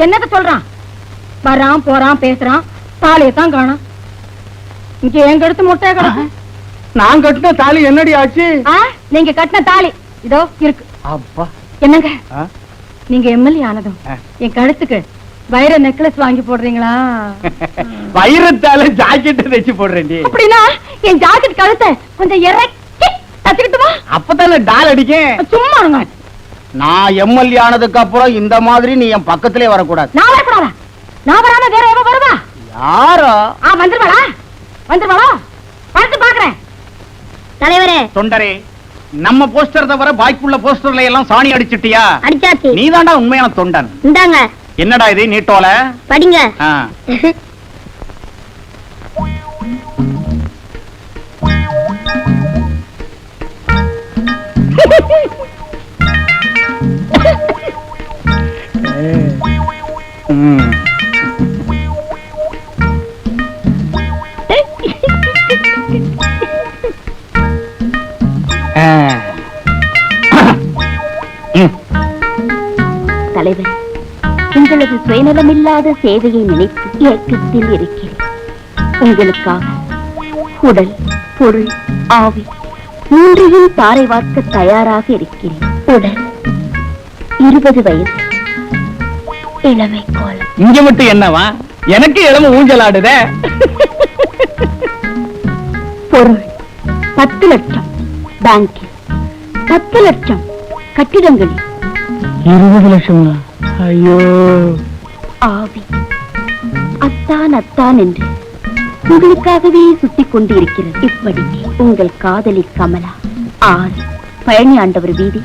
என்னத்த சொல்றான்? வரான் போறான் பேசுறான், தாலியத்தான் காணோம். இங்க எங்க எடுத்து முட்டைய கிடக்கும். நான் கட்டின தாலி என்னடி ஆச்சு? நீங்க கட்டின தாலி இதோ இருக்கு. அப்பா என்னங்க நீங்க எம்எல்ஏ ஆனதும் என் கழுத்துக்கு வைர நெக்லஸ் வாங்கி போடுறீங்களா? வைரத்தால ஜாக்கெட் தைச்சு போடுறேன். அப்படின்னா என் ஜாக்கெட் கழுத்தை கொஞ்சம் இறக்கி தச்சுக்கிட்டுமா? அப்பதானே டால் அடிக்கேன். சும்மா இருங்க. நான் எம்எல்ஏ ஆனதுக்கு அப்புறம் இந்த மாதிரி நீ என் பக்கத்திலே வரக்கூடாது. நான் வரக்கூடாதா? நான் வராம வேற எவ வருவா? யாரோ வந்துருவாளா? வந்துருவாளா? பார்த்து பாக்குறேன். தலைவரே தொண்டரே, நம்ம போஸ்டர் தவிர பாய்க்குள்ள போஸ்டர்ல எல்லாம் சாணி அடிச்சிட்டியா? அடிச்சாச்சு. நீதான்டா உண்மையான தொண்டன். இந்தாங்க. என்னடா இது நீட்டோல? படிங்க. தலைவர், உங்களது சுயநலமில்லாத சேவையை நினைத்து ஏக்கத்தில் இருக்கிறேன். உங்களுக்காக உடல், பொருள், ஆவி மூன்றையும் தாரை வார்க்க தயாராக இருக்கிறேன். உடல் 20 வயது, இளமை கோலம். இங்க மட்டும் என்னவா? எனக்கு இளம ஊஞ்சலாடுத. பொருள் 10 லட்சம் பேங்கில், 10 லட்சம் கட்டிடங்களில், 20 லட்சம். ஐயோ. ஆவி அத்தான் அத்தான் என்று உங்களுக்காகவே சுத்திக் கொண்டு இருக்கிறது. இப்படி உங்கள் காதலி கமலா 6 பழனி ஆண்டவர் வீதி,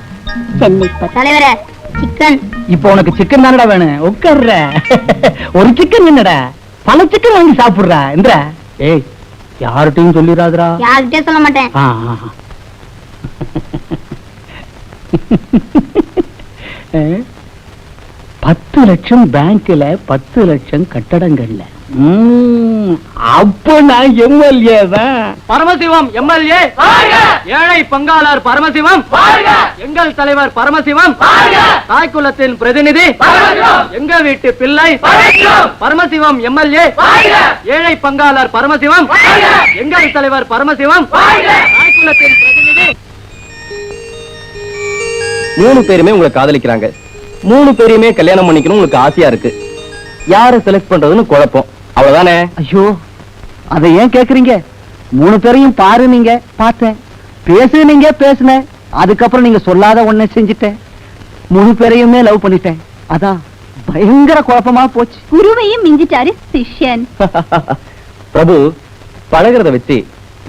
சென்னை. தலைவர சிக்கன். இப்போ உனக்கு சிக்கன் தானடா வேணும்? உட்கார்ற. ஒரு சிக்கன் என்னடா, பல சிக்கன் வாங்கி சாப்பிடுறா. இந்த ஏய், யார்கிட்டையும் சொல்லிடாதடா. யார்கிட்டே சொல்ல மாட்டேன். 10 லட்சம் பேங்க்ல, 10 லட்சம் கட்டடங்கள்ல. அப்போ நான் எம்எல்ஏ தான். பரமசிவம் எம்எல்ஏ, ஏழை பங்காளர் பரமசிவம், எங்கள் தலைவர் பரமசிவம், தாய்க்குலத்தின் பிரதிநிதி எங்க வீட்டு பிள்ளை பரமசிவம் எம்எல்ஏ, ஏழை பங்காளர் பரமசிவம், எங்கள் தலைவர் பரமசிவம், தாய்க்குலத்தின் பிரதிநிதி. 3 பேருமே உங்களை காதலிக்கிறாங்க. 3 பேரையுமே கல்யாணம் பண்ணிக்கணும் உங்களுக்கு ஆசையா இருக்கு. யாரை செலக்ட் பண்றதுன்னு குழப்பம். அவ்வளவுதானே? ஐயோ, அதை ஏன் கேக்குறீங்க? 3 பேரையும் பாரு, நீங்க பார்த்தேன், பேசுனீங்க, பேசுனேன், அதுக்கப்புறம் நீங்க சொல்லாத ஒண்ணு செஞ்சுட்டேன். 3 பேரையுமே லவ் பண்ணிட்டேன். அதான் பயங்கர குழப்பமா போச்சு. குருவையும் மிஞ்சிட்டாரு சிஷ்யன். பிரபு, பழகிறத வச்சு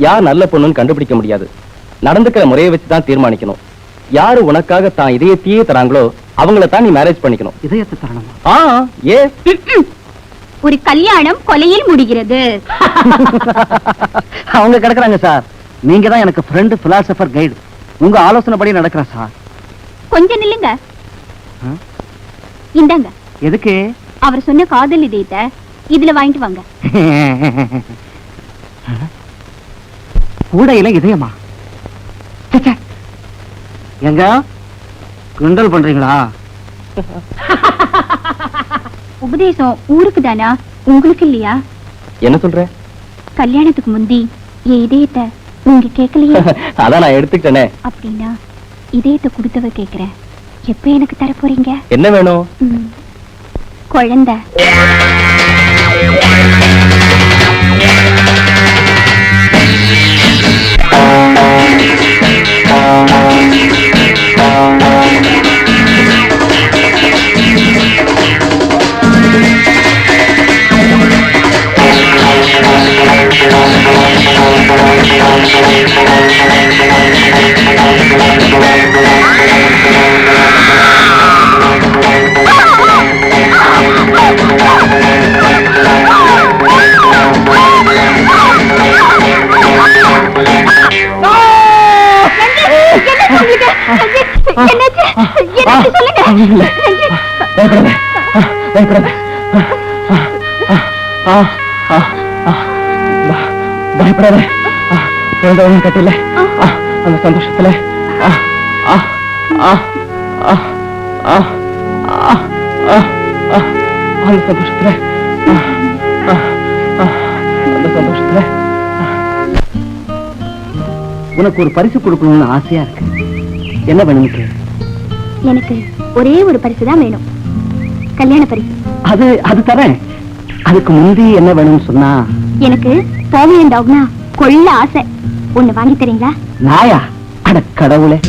யார் நல்ல பொண்ணுன்னு கண்டுபிடிக்க முடியாது. நடந்துக்கிற முறையை வச்சு தான் தீர்மானிக்கணும். யாரு உனக்காக தான் இதயத்தையே தராங்களோ அவங்கள தான் நீ மேரேஜ் பண்ணிக்கணும். இதயத்தை தரணுமா? ஏ ஒரு கல்யாணம் கொலையில் முடிகிறது. அவங்க கிடக்குறாங்க சார். நீங்க தான் எனக்கு ஃப்ரெண்ட் பிலாசபர் கைடு. உங்க ஆலோசனைப்படி நடக்கிறேன் சார். கொஞ்சம் நில்லுங்க. இந்தாங்க. எதுக்கு? அவர் சொன்ன காதல் இதயத்தை இதுல வாங்கிட்டு வாங்க. கூடையில இதயமா? எங்க கிண்டல் பண்றீங்களா? உபதேசம் ஊருக்கு தானா, உங்களுக்கு இல்லையா? என்ன சொல்ற? கல்யாணத்துக்கு முந்தி என் இதயத்தை நீங்க கேட்கலையே. அதான் நான் எடுத்துக்கிட்டேனே. அப்படின்னா இதயத்தை கொடுத்தவ கேக்குறேன், எப்ப எனக்கு தர போறீங்க? என்ன வேணும்? குழந்தை. பயப்படாத. குழந்தை கட்டில அந்த சந்தோஷத்துல அந்த சந்தோஷத்துல அந்த சந்தோஷத்துல உனக்கு ஒரு பரிசு கொடுக்கணும்னு ஆசையா இருக்கு. என்ன வேணும்னு? எனக்கு ஒரே ஒரு பரிசு தான் வேணும், கல்யாண பரிசு. அது தரேன். அதுக்கு முந்தி என்ன வேணும்னு சொன்னா? எனக்கு போவியன் டாக்னா கொள்ள ஆசை. ஒண்ணு வாங்கி தரீங்களா? நாயா? அட கடவுளே.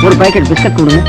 ஒரு பாக்கெட் பிஸ்கட் கொடுங்க.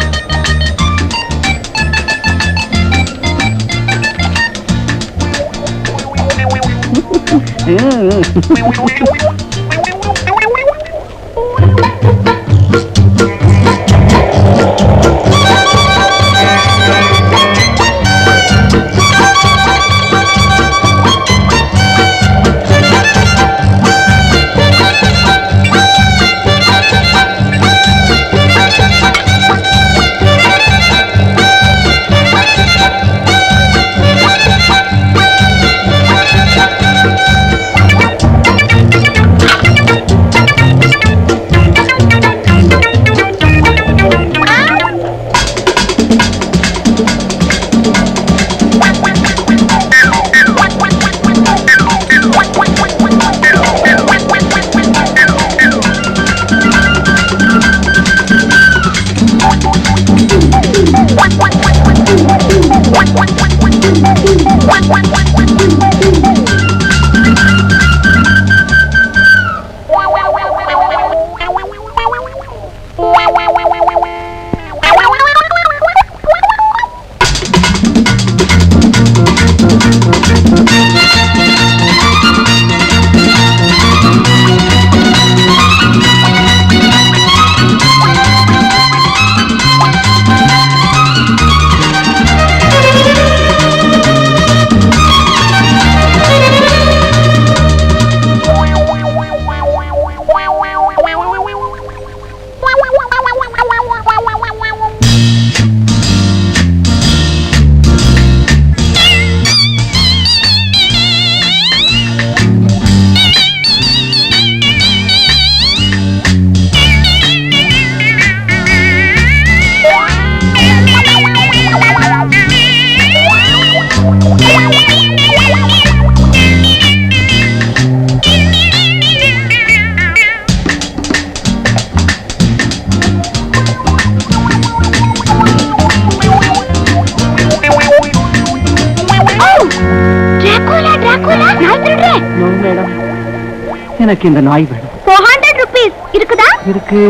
எனக்கு இந்த நாய் வேணும். 400 rupees இருக்குதா? இருக்கு,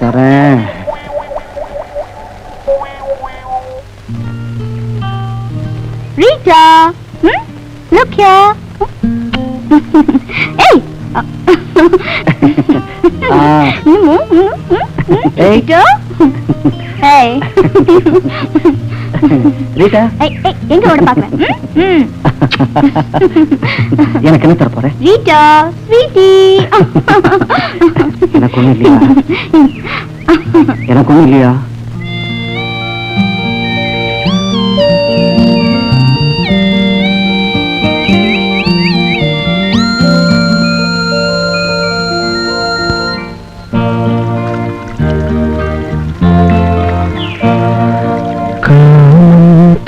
தரேன். Rita, look here. Hey. Rita. Hey. Rita, எங்க ஓட பாக்குறேன்? எனக்கு என்ன தர போற? Rita, sweetie. எனக்கு ஒண்ணும் இல்லையா? எனக்கு ஒண்ணும் இல்லையா?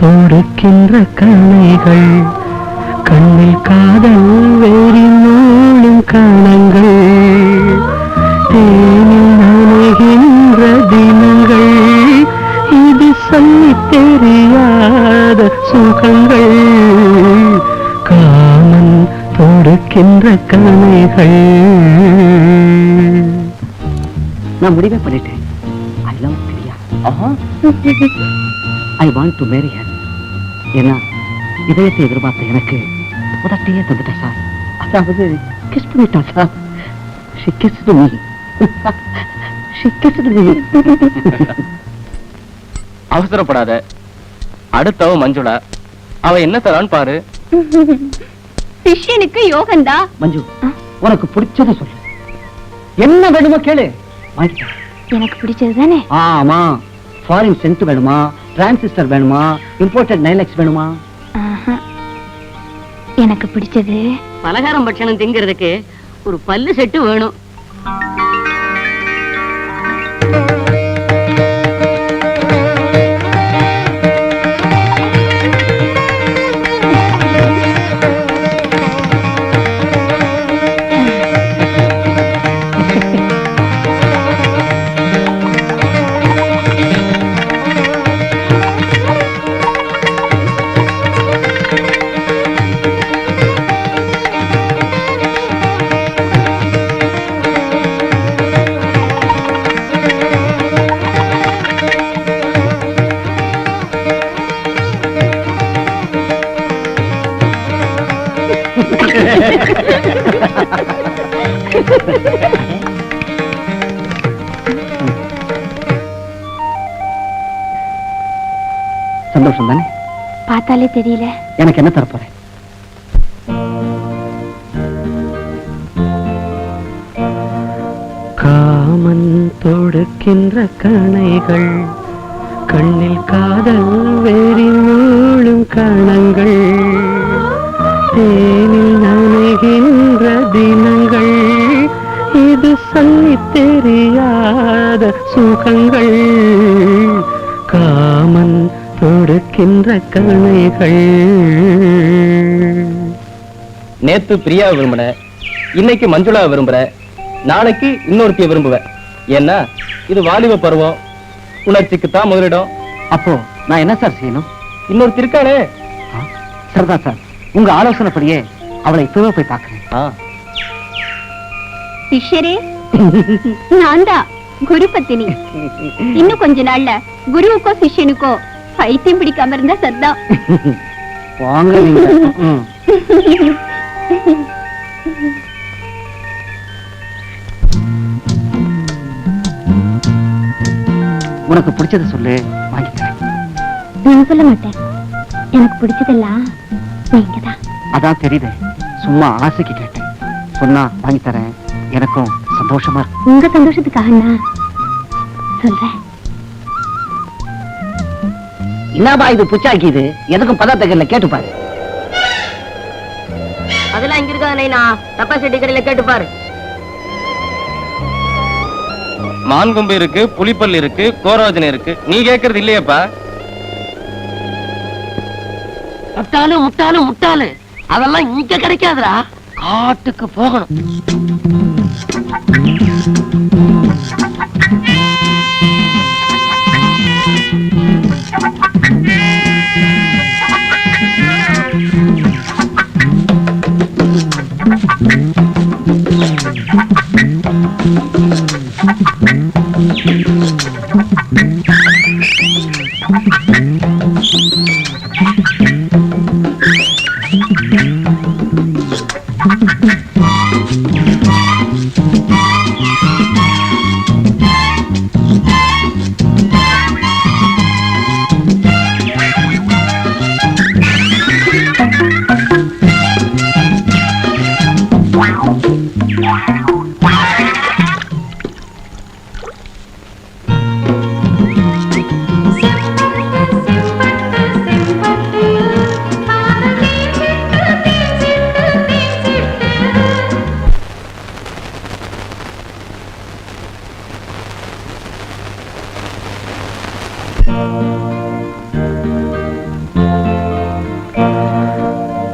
தொடுக்கின்ற கணைகள் கண்ணில் காதல் வேறி மூழும் கணங்கள் தேனில் நனைகின்ற தினங்கள் இது சொல்லி தெரியாத சுகங்கள் காமன் தொடுக்கின்ற கணைகள். நான் முடிவே பண்ணிட்டேன். I love Priya. I want to marry her. ஏன்னா இதயத்தை எதிர்பார்த்த எனக்கு உதட்டியே தந்துட்டா சார். அதாவது கிஸ் பண்ணிட்டா sir. She kissed me. She kissed me. அவசரப்படாத, அடுத்தவ மஞ்சுளா, அவ என்ன தரான்னு பாரு. சிஷ்யனுக்கு யோகந்தா. மஞ்சு, உனக்கு பிடிச்சதை சொல்லு. என்ன வேணுமோ கேளு, வாங்கிட்டேன். எனக்கு பிடிச்சது தானே? ஆமா. ஃபாரின் சென்ட் வேணுமா, டிரான்சிஸ்டர் வேணுமா, இம்போர்ட்டட் நைலக்ஸ் வேணுமா? எனக்கு பிடிச்சது பலகாரம் பட்சணம் திங்கிறதுக்கு ஒரு பல்லு செட்டு வேணும். சந்தோஷம் தானே? பார்த்தாலே தெரியல. எனக்கு என்ன தரப்போறேன்? காமன் தொடுக்கின்ற கணைகள் கண்ணில் காதல் வேறி மூழும் கணங்கள் தேனில் நனைகின்ற தினங்கள் இது சொல்லி தெரியாத சுகங்கள் காமன் தொடுக்கின்ற கணைகள். நேத்து பிரியா விரும்பின, இன்னைக்கு மஞ்சுளா விரும்புற, நாளைக்கு இன்னொருத்திய விரும்புவ. ஏன்னா இது வாலிப பருவம், உணர்ச்சிக்கு தான் முதலிடம். அப்போ நான் என்ன சார் செய்யணும்? இன்னொருத்தி இருக்காளே. சரிதான் சார், உங்க ஆலோசனைப்படியே அவளை இப்பவே போய் பார்க்கிறேன். சிஷ்யரே, நான் தான் குரு பத்தினி. இன்னும் கொஞ்ச நாள்ல குருவுக்கோ சிஷ்யனுக்கோ பைத்தியம் பிடிக்காம இருந்தா சத்தம். வாங்க நீங்க. உனக்கு பிடிச்சதை சொல்லு, வாங்கிக்கிறேன். நான் சொல்ல மாட்டேன். எனக்கு பிடிச்சதெல்லாம் நீங்கதான். அதான் தெரியுது, சும்மா ஆசைக்கு கேட்டேன். சொன்னா வாங்கி தரேன். எனக்கும் சந்தோஷமா இருக்கு. உங்க சந்தோஷத்துக்காக நான் சொல்றேன். என்னப்பா இது புச்சாக்கி? இது எதுக்கும் பதார்த்தங்கள்ல கேட்டு பாரு. அதெல்லாம் இங்க இருக்காது, தப்பா செட்டி கடையில கேட்டு பாரு. மான்கொம்பு இருக்கு, புலிப்பல் இருக்கு, கோரோஜனை இருக்கு. நீ கேக்குறது இல்லையப்பா. முட்டாளு முட்டாளு முட்டாளு, அதெல்லாம் இங்க கிடைக்காதுடா, காட்டுக்கு போகணும்.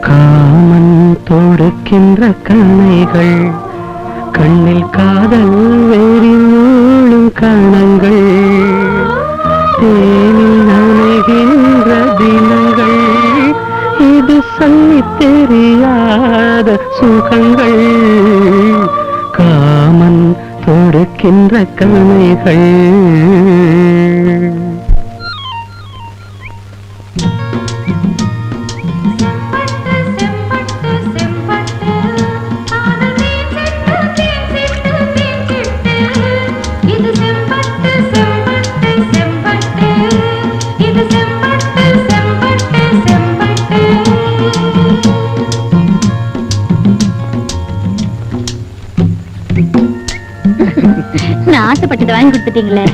காமன் தொடுக்கின்ற கண்ணைகள் கண்ணில் காதல் வேறி மூழும் கணங்கள் தேனில் நனைகின்ற தினங்கள் இது சொல்லி தெரியாத சுகங்கள் காமன் தொடுக்கின்ற கண்ணைகள். நான் ஆசைப்பட்டதை வாங்கி கொடுத்துட்டீங்களே.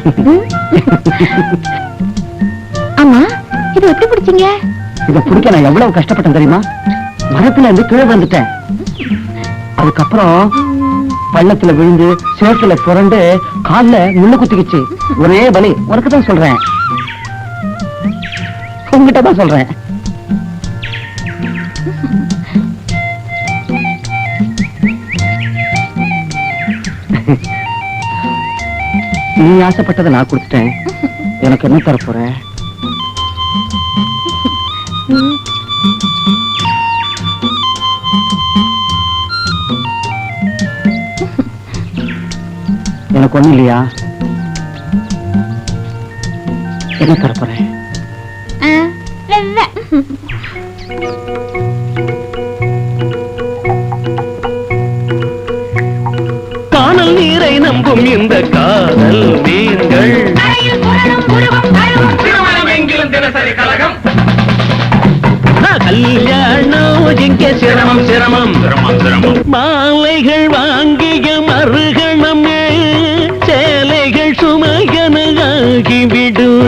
ஆமா, இது எப்படி பிடிச்சீங்க? இதை பிடிக்க நான் எவ்வளவு கஷ்டப்பட்டேன் தெரியுமா? மரத்துல இருந்து கீழே வந்துட்டேன். அதுக்கப்புறம் பள்ளத்துல விழுந்து சேத்துல புரண்டு கால்ல முள்ளு குத்திக்கிச்சு. ஒரே வலி. உனக்கு தான் சொல்றேன், உங்ககிட்ட தான் சொல்றேன். நீ ஆசைப்பட்டதை நான் கொடுத்துட்டேன். எனக்கு என்ன தர போற? எனக்கு ஒண்ணு இல்லையா? என்ன தர போற? காணல் நீரை நம்பும் இந்த காதல் மீன்கள் தினசரி கலகம். கல்யாணம் இங்கே சிரமம் சிரமம் சிரமம் சிரமம். மாலைகள் வாங்கிய மறுகணம் சேலைகள் சுமையன ஆகிவிடும்.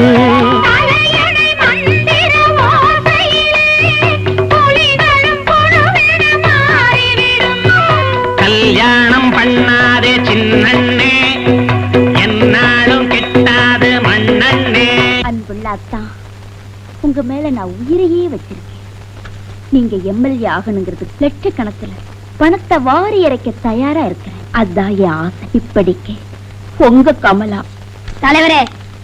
கல்யாணம் பண்ணாதே சின்னண்ணே, என்னாலும் கிட்டாது மண்ணண்ணே. அன்புள்ள அத்தா, உங்க மேல நான் உயிரையே வச்சிருக்கேன். நீங்க எம்எல்ஏ ஆகணுங்கிறது லட்சக்கணக்கில் பணத்தை வாரி இறைக்க தயாரா இருக்கிறேன். அதான் என் ஆசை. இப்படிக்கு உங்க கமலா. தலைவரே,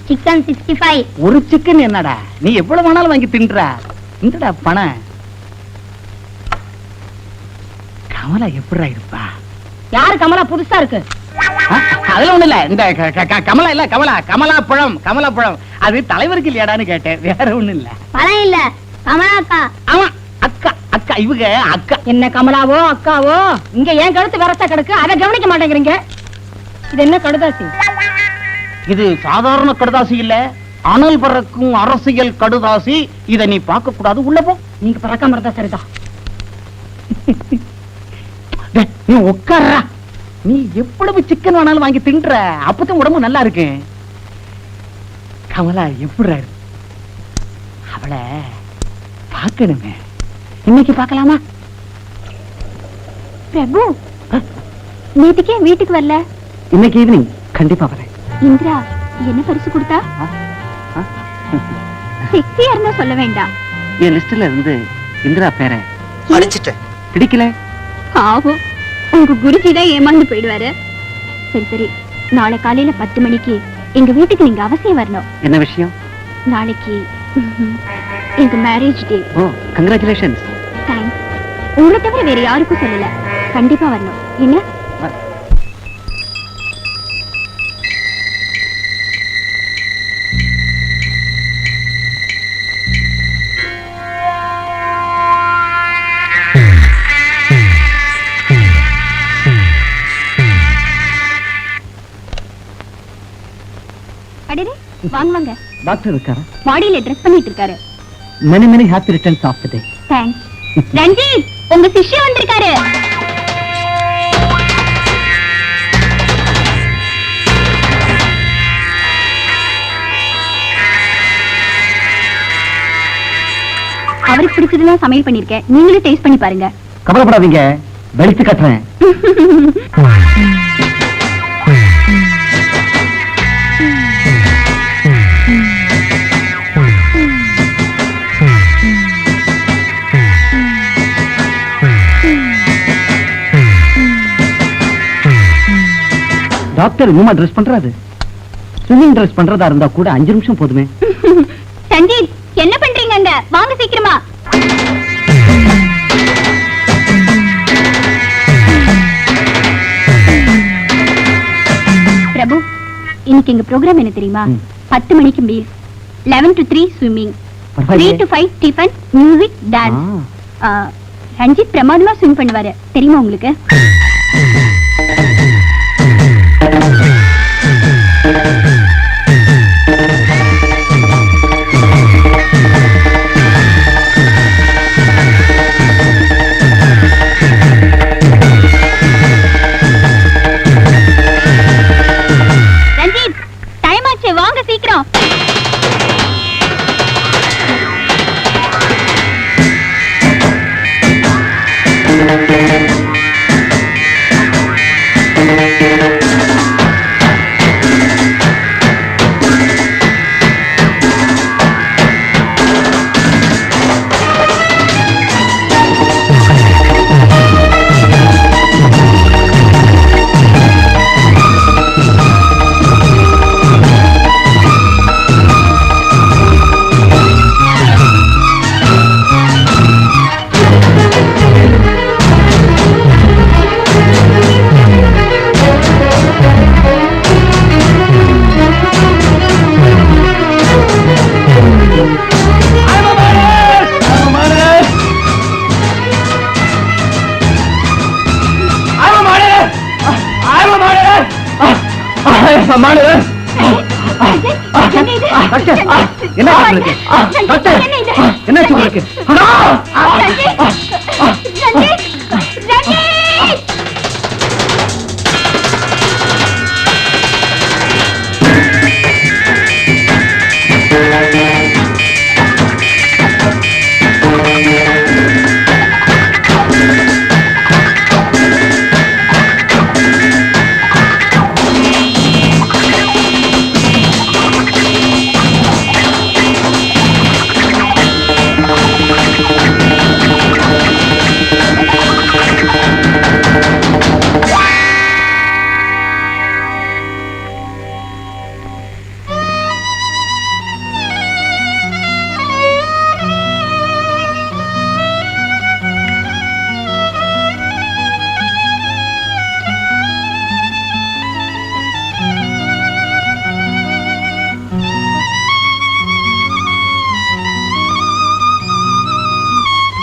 சிக்கன் 65. ஒரு சிக்கன் என்னடா, நீ எவ்வளவு வேணாலும் வாங்கி தின்ற. இந்தடா பணம். கமலா எப்படிடா இருப்பா? யாரு கமலா புதுசா இருக்கு? அதுல ஒண்ணு இல்ல. இந்த கமலா இல்ல, கமலா பழம். கமலா பழம் அது தலைவருக்கு இல்லையாடான்னு கேட்டேன். வேற ஒண்ணு இல்ல. பணம் இல்ல, கமலா அக்கா. ஆமா, அக்கா அக்கா. இவங்க அக்கா. என்ன கமலாவோ அக்காவோ? இங்க ஏன் கழுத்து வரசா கிடக்கு, அதை கவனிக்க மாட்டேங்கிறீங்க. இது என்ன கடுதாசி? இது சாதாரண கடுதாசி இல்ல, அனல் பறக்கும் அரசியல் கடுதாசி. இத நீ பார்க்க கூடாது. உள்ள போ. நீங்க பறக்காம இருந்தா சரிதான். நீ உட்கார்றா. நீ எவ்வளவு சிக்கன் வேணாலும் வாங்கி தின்ற, அப்பதான் உடம்பு நல்லா இருக்கு. கமலா எப்படி அவளை பார்க்கணுமே. இன்னைக்கு பார்க்கலாமா? பிரபு, நேத்துக்கே வீட்டுக்கு வரல? இன்னைக்கு ஈவினிங் கண்டிப்பா வரேன். இந்திரா என்ன பரிசு கொடுத்தா? செக்ஸியா இருந்தா சொல்ல வேண்டாம். என் லிஸ்ட்ல இருந்து இந்திரா பேரை அடிச்சிட்டேன். பிடிக்கல. ஆகும், உங்க குருஜி தான் ஏமாந்து போயிடுவாரு. சரி சரி, நாளை காலையில 10 மணிக்கு எங்க வீட்டுக்கு நீங்க அவசியம் வரணும். என்ன விஷயம்? நாளைக்கு எங்க மேரேஜ் டே. ஓ, கங்க்ராச்சுலேஷன்ஸ். தேங்க்ஸ். உங்களை தவிர வேற யாருக்கும் சொல்லல. கண்டிப்பா வரணும். என்ன? அடடே, வாங்க வாங்க. டாக்டர் இருக்காரா? மாடியில ட்ரெஸ் பண்ணிட்டு இருக்காரு. many many happy returns of the day. Thanks. Ranjith, உங்க சிஷ்யா வந்திருக்காரு. அவருக்கு பிடிச்சதெல்லாம் சமையல் பண்ணிருக்கேன், நீங்களே டேஸ்ட் பண்ணி பாருங்க. கவலைப்படாதீங்க, வெளுத்து கட்டுறேன். டாக்டர் இன்னுமா ட்ரெஸ் பண்றாரு? ஸ்விம்மிங் ட்ரெஸ் பண்றதா இருந்தா கூட 5 நிமிஷம் போதுமே. சஞ்சீத், என்ன பண்றீங்க அங்க? வாங்க சீக்கிரமா. பிரபு, இன்னைக்கு எங்க ப்ரோக்ராம் என்ன தெரியுமா? 10 மணிக்கு meal, 11 to 3 swimming, 3 to 5 tiffin, music, dance. Ranjith பிரமாதமா ஸ்விம் பண்ணுவாரு, தெரியுமா உங்களுக்கு? ரஞ்சித், டைம் ஆச்சு, வாங்க சீக்கிரம்.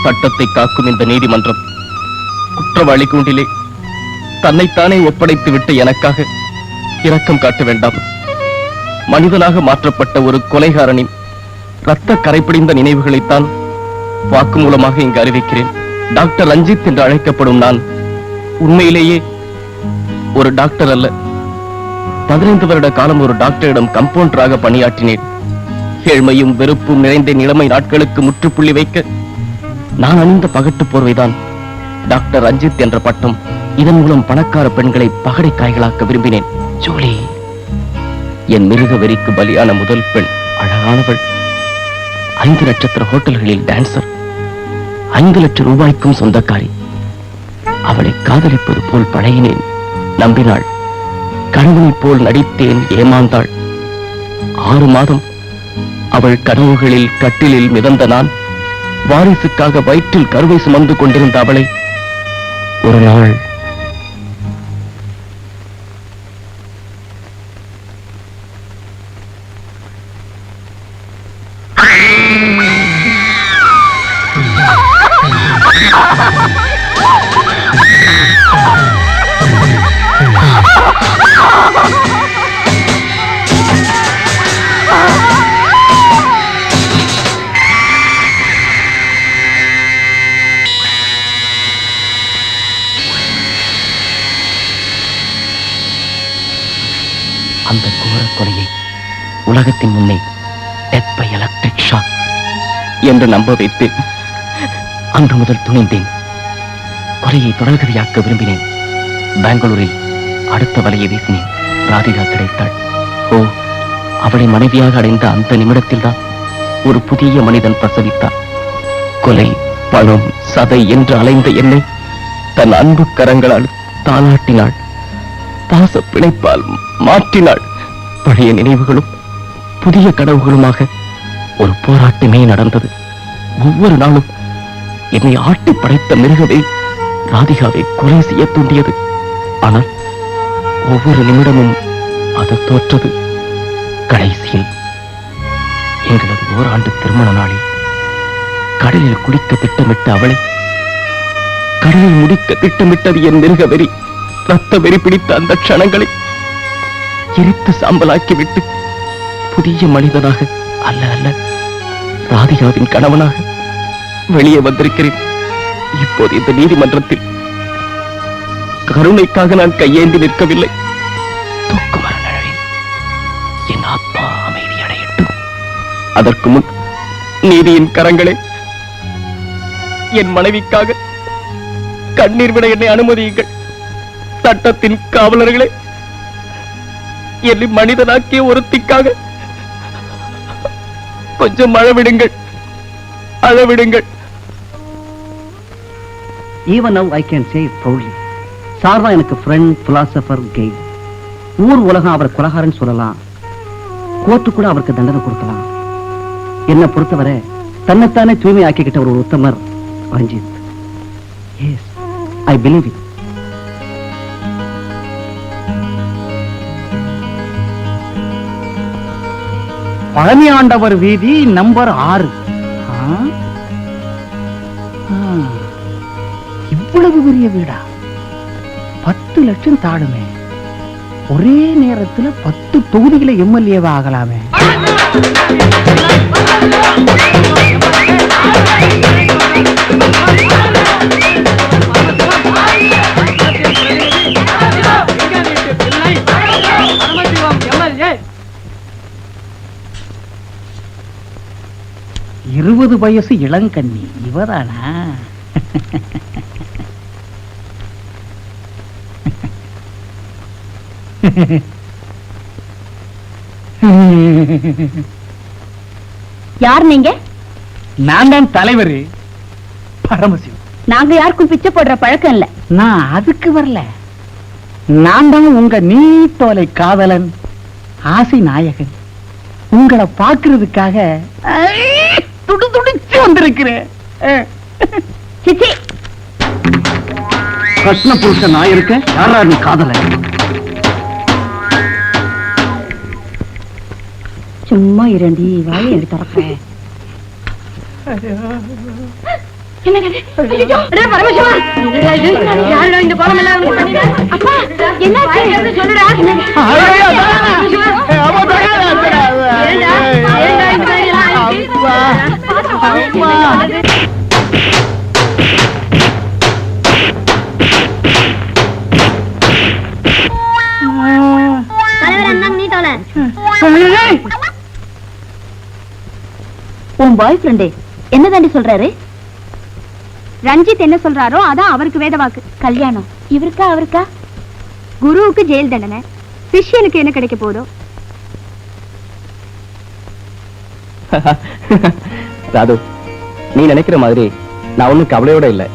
சட்டத்தை காக்கும் இந்த நீதிமன்றம் குற்றவாளி கூண்டிலே தன்னைத்தானே ஒப்படைத்து விட்ட எனக்காக இரக்கம் காட்ட வேண்டாம். மனிதனாக மாற்றப்பட்ட ஒரு கொலைகாரனின் ரத்த கரைப்பிடிந்த நினைவுகளைத்தான் வாக்குமூலமாக இங்கு அறிவிக்கிறேன். டாக்டர் ரஞ்சித் என்று அழைக்கப்படும் நான் உண்மையிலேயே ஒரு டாக்டர் அல்ல. 15 வருட காலம் ஒரு டாக்டரிடம் கம்பவுண்டராக பணியாற்றினேன். ஏழ்மையும் வெறுப்பும் நிறைந்த நிலைமை நாட்களுக்கு முற்றுப்புள்ளி வைக்க நான் அணிந்த பகட்டு போர்வைதான் டாக்டர் ரஞ்சித் என்ற பட்டம். இதன் மூலம் பணக்கார பெண்களை பகடை காய்களாக்க விரும்பினேன். ஜோலி, என் மிருக வெறிக்கு பலியான முதல் பெண் அழகானவள். 5 நட்சத்திர ஹோட்டல்களில் டான்சர், 5 லட்சம் ரூபாய்க்கும் சொந்தக்காரி. அவளை காதலிப்பது போல் பழகினேன், நம்பினாள். கணவனைப் போல் நடித்தேன், ஏமாந்தாள். 6 மாதம் அவள் கனவுகளில் கட்டிலில் மிதந்த நான் வாரிசுக்காக வயிற்றில் கருவை சுமந்து கொண்டிருந்த அவளை ஒரு நாள் அந்த கோர கொலையை உலகத்தின் முன்னே டெத் பை எலக்ட்ரிக் ஷாக் என்று நம்ப வைத்து அன்று முதல் துணிந்தேன். கொலையை தொடர்கதையாக்க விரும்பினேன். பெங்களூரில் அடுத்த வலையை வீசினேன். ராதிகா கிடைத்தாள். ஓ, அவளை மனைவியாக அடைந்த அந்த நிமிடத்தில் தான் ஒரு புதிய மனிதன் பிரசவித்தார். கொலை, பணம், சதை என்று அலைந்த என்னை தன் அன்பு கரங்களால் தாளாட்டினாள். பாச பிணைப்பால் மாற்றினாள். பழைய நினைவுகளும் புதிய கனவுகளுமாக ஒரு போராட்டமே நடந்தது. ஒவ்வொரு நாளும் என்னை ஆட்டி படைத்த மிருகவே ராதிகாவை கொலை செய்ய தூண்டியது. ஆனால் ஒவ்வொரு நிமிடமும் அது தோற்றது. கடைசியில் எங்களது ஓராண்டு திருமண நாளில் கடலில் குளிக்க திட்டமிட்ட அவளை கடலில் முடிக்க திட்டமிட்டது என் மிருகவெறி. ரத்த வெறி பிடித்த அந்த க்ஷணங்களை எரித்து சாம்பலாக்கிவிட்டு புதிய மனிதனாக அல்ல அல்ல ராதிகாவின் கணவனாக வெளியே வந்திருக்கிறேன். இப்போது இந்த நீதிமன்றத்தில் கருணைக்காக நான் கையேந்தி நிற்கவில்லை. தூக்கு மரணம். என் ஆத்மா அமைதி அடையட்டும். அதற்கு முன் நீதியின் கரங்களே, என் மனைவிக்காக கண்ணீர் விட என்னை அனுமதியுங்கள். சட்டத்தின் காவலர்களே, என்னை மனிதனாக்கிய ஒருத்திக்காக கொஞ்சம் அழவிடுங்கள், அழவிடுங்கள். Even now I can say it proudly. Sir தான் எனக்கு ஃப்ரெண்ட், பிலாசபர், கெய். ஊர் உலகம் அவர் கொலகாரன் சொல்லலாம். கோர்ட்டு கூட அவருக்கு தண்டனை கொடுக்கலாம். என்னை பொறுத்தவரை தன்னைத்தானே தூய்மை ஆக்கிக்கிட்ட ஒரு உத்தமர் Ranjith. Yes, I believe it. Palani Andavar வீதி நம்பர் 6. இவ்வளவு பெரிய வீடா? 10 லட்சம் தாடுமே. ஒரே நேரத்துல 10 தொகுதிகளை எம்எல்ஏவா ஆகலாமே. இருபது வயசு இளங்கண்ணி இவதானா? யார் நீங்க? நான் தான் தலைவர் பரமசிவம். நாங்க யாருக்கும் பிச்சை போடுற பழக்கம் இல்ல. நான் அதுக்கு வரல. நான் தான் உங்க நீத்தோலை காதலன், ஆசை நாயகன். உங்களை பார்க்கிறதுக்காக துடிச்சு வந்திருக்கிறேன். சிச்சி, கஷ்ண புருஷன் நான் இருக்க, யாரா நீ காதல? சும்மா இரண்டி வாயை எடுத்து திறப்பேன். உன் பாய் ஃப்ரெண்டே என்ன தாண்டி சொல்றாரு? ரஞ்சித் என்ன சொல்றாரோ அதான் அவருக்கு வேத வாக்கு. கல்யாணம் இவருக்கா அவருக்கா? குருவுக்கு ஜெயில் தண்டனை, சிஷ்யனுக்கு என்ன கிடைக்க போதோ? ராது, நீ நினைக்கிற மாதிரி நான் ஒண்ணும் கவலையோட இல்ல.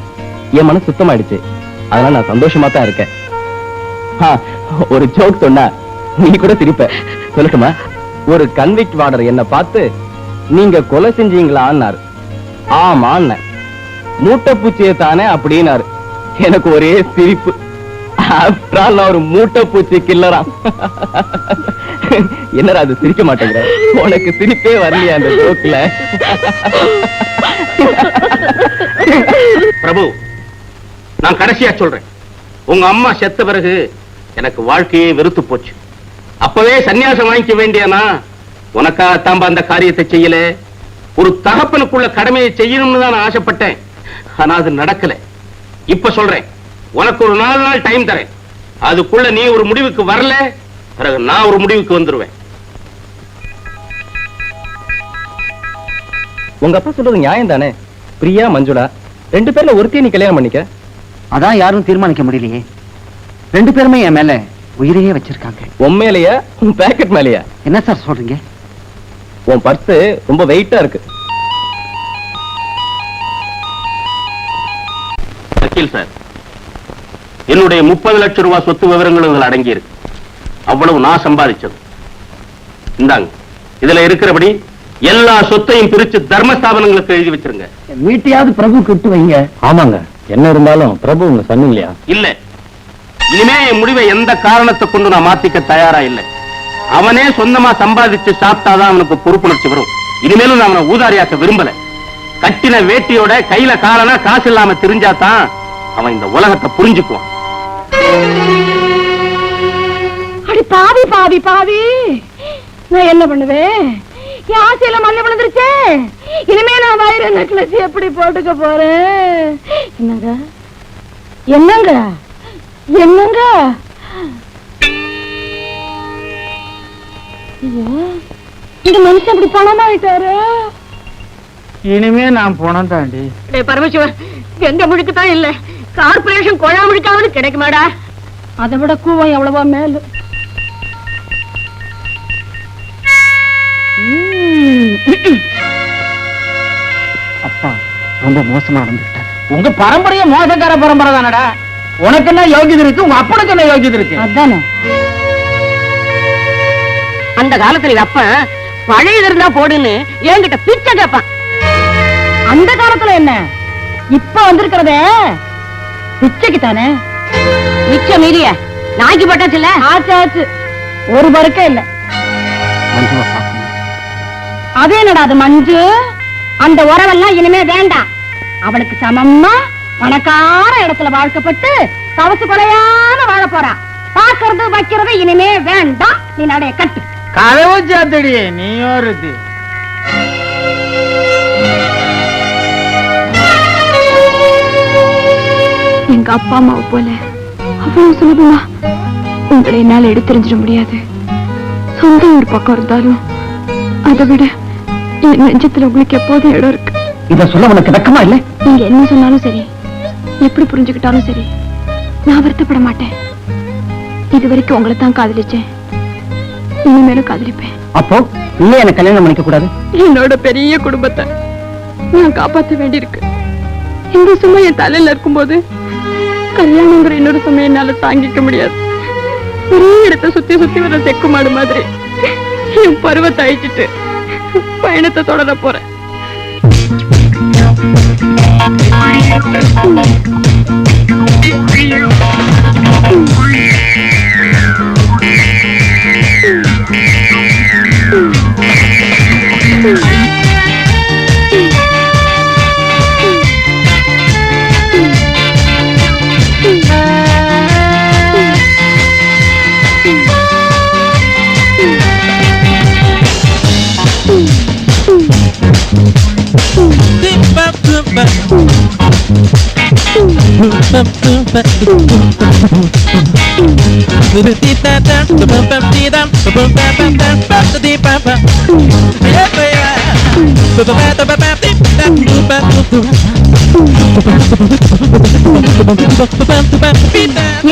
என் மனசு சுத்தமாயிடுச்சு. அதனால நான் சந்தோஷமா தான் இருக்கேன். ஒரு ஜோக் சொன்னா நீ கூட சிரிப்ப. சொல்லட்டுமா? ஒரு கன்விக்ட் வார்டர் என்ன பார்த்து நீங்க கொலை செஞ்சீங்களான்னாரு. ஆமான்னு. மூட்டை பூச்சியை தானே அப்படின்னாரு. எனக்கு ஒரே சிரிப்பு. ஆஃப்டர் ஆல் நான் ஒரு மூட்டை பூச்சி கில்லறான். என்னடா அது சிரிக்க மாட்டேங்கிற? உனக்கு சிரிப்பே வரலையா அந்த ஜோக்ல? பிரபு, நான் கடைசியா சொல்றேன். உங்க அம்மா செத்த பிறகு எனக்கு வாழ்க்கையே வெறுத்து போச்சு. அப்பவே சன்னியாசம் வாங்கிக்க வேண்டியனா? உனக்காகத்தாம்ப அந்த காரியத்தை செய்யல. ஒரு தகப்பனுக்குள்ள கடமையை செய்யணும்னு தான் நான் ஆசைப்பட்டேன். ஆனா அது நடக்கல. இப்ப சொல்றேன், உனக்கு ஒரு 4 நாள் டைம் தரேன். அதுக்குள்ள நீ ஒரு முடிவுக்கு வரல, பிறகு நான் ஒரு முடிவுக்கு வந்துருவேன். உங்க அப்பா சொல்றது நியாயம் தானே? பிரியா, மஞ்சுளா 2 பேர்ல ஒருத்தையும் நீ கல்யாணம் பண்ணிக்க. அதான் யாரும் தீர்மானிக்க முடியலையே. 2 பேருமே என் மேல உயிரையே வச்சிருக்காங்க. உன் மேலையா உன் பேக்கெட் மேலையா? என்ன சார் சொல்றீங்க? உன் பர்ஸ் ரொம்ப வெயிட்டா இருக்கு. வக்கீல் சார், என்னுடைய 30 லட்சம் ரூபாய் சொத்து விவரங்களும் இதுல அடங்கி இருக்கு. அவ்வளவு நான் சம்பாதிச்சது. இந்தாங்க, இதுல இருக்கிறபடி எல்லா சொத்தையும் பிரிச்சு தர்மஸ்தாபனங்களுக்கு எழுதி வச்சிருங்க. வீட்டையாவது பிரபு கிட்டு வைங்க. ஆமாங்க, என்ன இருந்தாலும் பிரபு உங்க சொன்னீங்களா? இல்ல, இனிமே என் முடிவை எந்த காரணத்தை கொண்டு நான் மாத்திக்க தயாரா இல்லை. அவனே சொந்தமா சம்பாதிச்சு சாப்பிட்டாதான் அவனுக்கு பொறுப்புணர்ச்சி வரும். இனிமேலும் நான் அவனை ஊதாரியாக்க விரும்பல. கட்டின வேட்டியோட கையில காலனா காசு இல்லாம தெரிஞ்சாதான் அவன் இந்த உலகத்தை புரிஞ்சுக்குவான். அடி பாவி பாவி பாவி, நான் என்ன பண்ணுவேன்? என் ஆசையில மண்ணு விழுந்துருச்சே. இனிமே நான் வைர நெக்லஸ் எப்படி போட்டுக்க போறேன்? என்னங்க என்னங்க என்னங்க? ஐயோ, இந்த மனுஷன் அப்படி பணமாயிட்டாரு. இனிமே நான் போனேன் தாண்டி. பரமசிவன், எங்க முழுக்குதான் இல்ல, கார்பரேஷன் கொழா முழுக்காவது கிடைக்குமாடா? அதை விட கூவம் எவ்வளவா மேல. அப்பா ரொம்ப மோசமா நடந்துட்டார். உங்க பரம்பரைய மோசக்கார பரம்பரை தானடா. உனக்கு என்ன யோகியது இருக்கு, உங்க அப்பனுக்கு என்ன யோகியது இருக்கு? அதானே. அந்த காலத்துல அப்ப பழைய இருந்தா போடுன்னு என்கிட்ட பிச்சை கேட்பான். அந்த காலத்துல என்ன, இப்ப வந்திருக்கிறதே பிச்சைக்கு தானே. மிச்சம் மீறிய நாய்க்கு பட்டாச்சுல்ல. ஆச்சு ஆச்சு, ஒரு பருக்க இல்ல. மஞ்சுவை பார்க்கணும். அது என்னடா அது மஞ்சு? அந்த உறவெல்லாம் இனிமே வேண்டாம். அவளுக்கு சமமா பணக்கார இடத்துல வாழ்க்கப்பட்டு தவசு கொலையான வாழ போறா. பாக்குறது வைக்கிறது இனிமே வேண்டாம். நீ நடைய கட்டு. கதவு சாத்தடி, நீ வருது. எங்க அப்பா அம்மாவை போல அவ்வளவு சுலபமா உங்களை என்னால எடுத்தெறிஞ்சிட முடியாது. சொந்த ஒரு பக்கம் இருந்தாலும் அதை விட என் நெஞ்சத்துல உங்களுக்கு எப்போதும் இடம் இருக்கு. இத சொல்ல உனக்கு வெக்கமா இல்ல? நீங்க என்ன சொன்னாலும் சரி, எப்படி புரிஞ்சுக்கிட்டாலும் சரி, நான் வருத்தப்பட மாட்டேன். இது வரைக்கும் உங்களை தான் காதலிச்சேன், இனிமேலும் காதலிப்பேன். அப்போ இல்ல எனக்கு கல்யாணம் பண்ணிக்க கூடாது? என்னோட பெரிய குடும்பத்தை நான் காப்பாற்ற வேண்டியிருக்கு. இந்த சுமை என் தலையில இருக்கும்போது கல்யாணங்கிற இன்னொரு சுமை என்னால தாங்கிக்க முடியாது. ஒரே இடத்தை சுத்தி சுத்தி வர தெக்கு மாடு மாதிரி என் பருவத்தை அழிச்சிட்டு பயணத்தை தொடர போறேன்.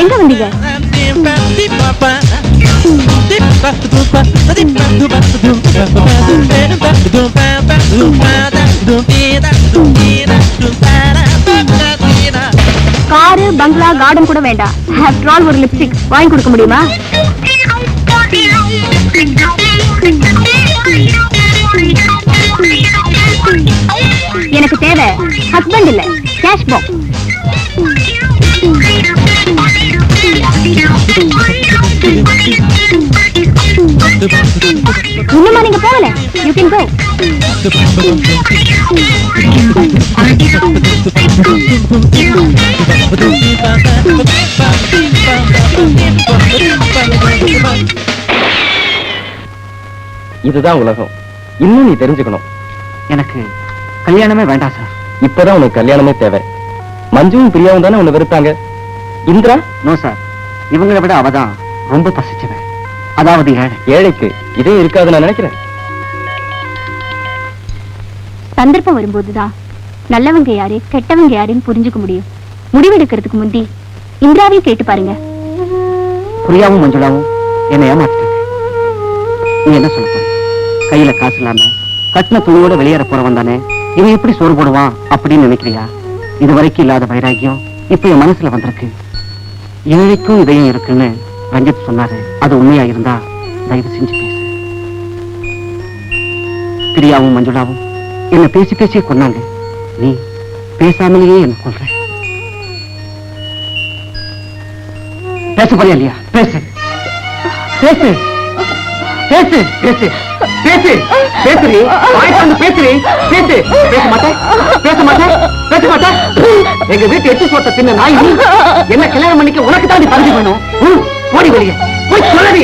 எங்க வந்தீங்க? காரு, பங்களா, கார்டன் கூட வேண்டாம். ஆஃப்டர் ஆல் ஒரு லிப்ஸ்டிக் வாங்கி கொடுக்க முடியுமா? எனக்கு தேவை ஹஸ்பண்ட் இல்ல, கேஷ் பாக்ஸ். இன்னுமா நீங்க போகல? You can go. இதுதான் உலகம். இன்னும் நீ தெரிஞ்சுக்கணும். எனக்கு கல்யாணமே வேண்டாம் சார். இப்பதான் உனக்கு கல்யாணமே தேவை. மஞ்சுவும் பிரியாவும் தானே உன்னை வெறுத்தாங்க. இந்திரா? நோ சார், இவங்களை விட அவதான் ரொம்ப பசிச்சவன். அதாவது ஏழை. ஏழைக்கு இதே இருக்காது நான் நினைக்கிறேன். சந்தர்ப்பம் வரும்போதுதான் நல்லவங்க யாரு கெட்டவங்க யாருன்னு புரிஞ்சுக்க முடியும். முடிவெடுக்கிறதுக்கு முந்தி இந்திராவையும் கேட்டு பாருங்க. பிரியாவும் மஞ்சுளாவும் என்ன ஏமாத்திட்டாங்க. நீ என்ன சொல்ல போற? கையில காசு இல்லாம கட்டின துணியோட வெளியேற போறவன் தானே இவன் எப்படி சோறு போடுவான் அப்படின்னு நினைக்கிறியா? இது வரைக்கும் இல்லாத வைராக்கியம் இப்ப என் மனசுல வந்திருக்கு. ஏழைக்கும் இதயம் இருக்குன்னு ரஞ்சித் சொன்னாரு. அது உண்மையா இருந்தா தயவு செஞ்சு பேசு. பிரியாவும் மஞ்சுளாவும் என்ன பேசி பேசியே கொன்னாங்க. நீ பேசாமலேயே என்ன கொல்ற. பேச போறியா இல்லையா? பேசு பேசு பேசு பேசு பேசு பேசுறீ பேசுறீ பேசு. பேச மாட்டேன் பேச மாட்டேன் பேச மாட்டேன். எங்க வீட்டு எட்டு சோத்த தின்ன நாய் நீ. என்ன கல்யாணம் பண்ணிக்க உனக்கு தான் பரிசு வேணும். போடி வெளியே போய் சொல்லடி.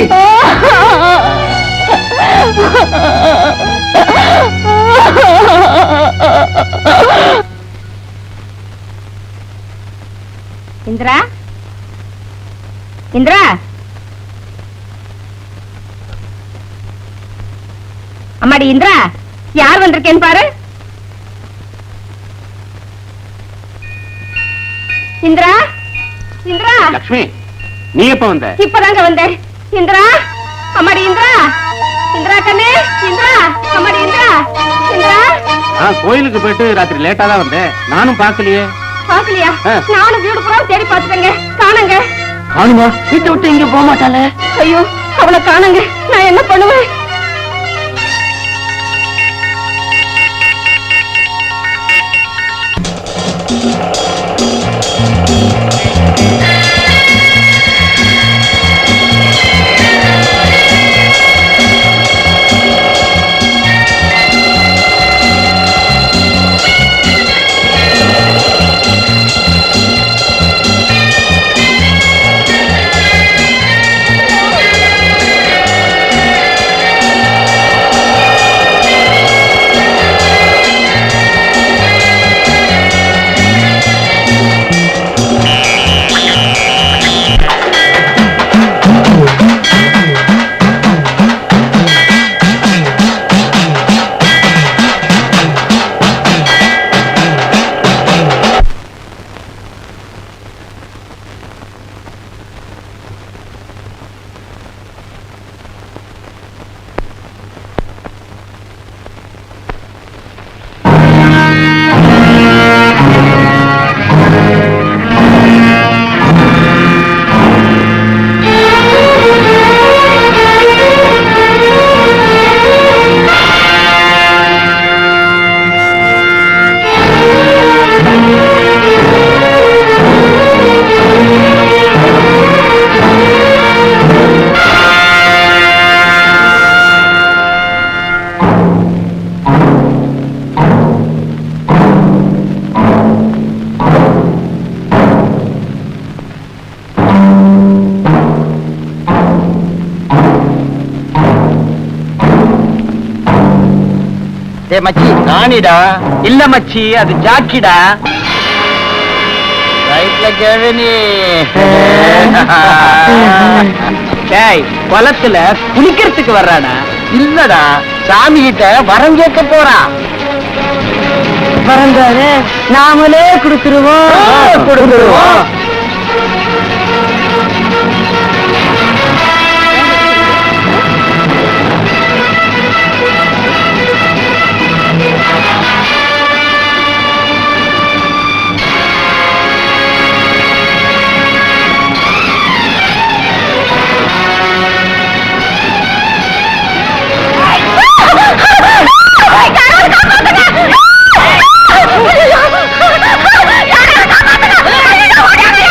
இந்திரா இந்திரா அம்மாடி இந்திரா, யார் வந்திருக்கேன்னு பாரு. இந்திரா இந்திரா. லக்ஷ்மி, நீ எப்ப வந்த? இப்பதாங்க வந்தேன். இந்திரா அம்மாடி இந்திரா. இந்திரா கண்ணே. இந்திரா அம்மாடி இந்திரா. இந்திரா. கோயிலுக்கு போயிட்டு ராத்திரி லேட்டா தான் வந்தேன். நானும் பாக்கலையே. பாக்கலையா? நானும் வீடு பூரா தேடி பார்த்துட்டேங்க. காணுங்க. காணுமா? வீட்டை விட்டு இங்க போக மாட்டாள. ஐயோ, அவளை காணுங்க. நான் என்ன பண்ணுவேன்? மச்சி நானிடா. இல்ல மச்சி, அது ஜாக்கிடா. ரைட்ல கேவனி. குளத்துல குளிக்கிறதுக்கு வர்றானா? இல்லடா, சாமி கிட்ட வரம் கேட்க போறான். வரந்தாரு நாமளே கொடுத்துருவோம் கொடுத்துருவோம். யாராவது காப்பாத்துங்க!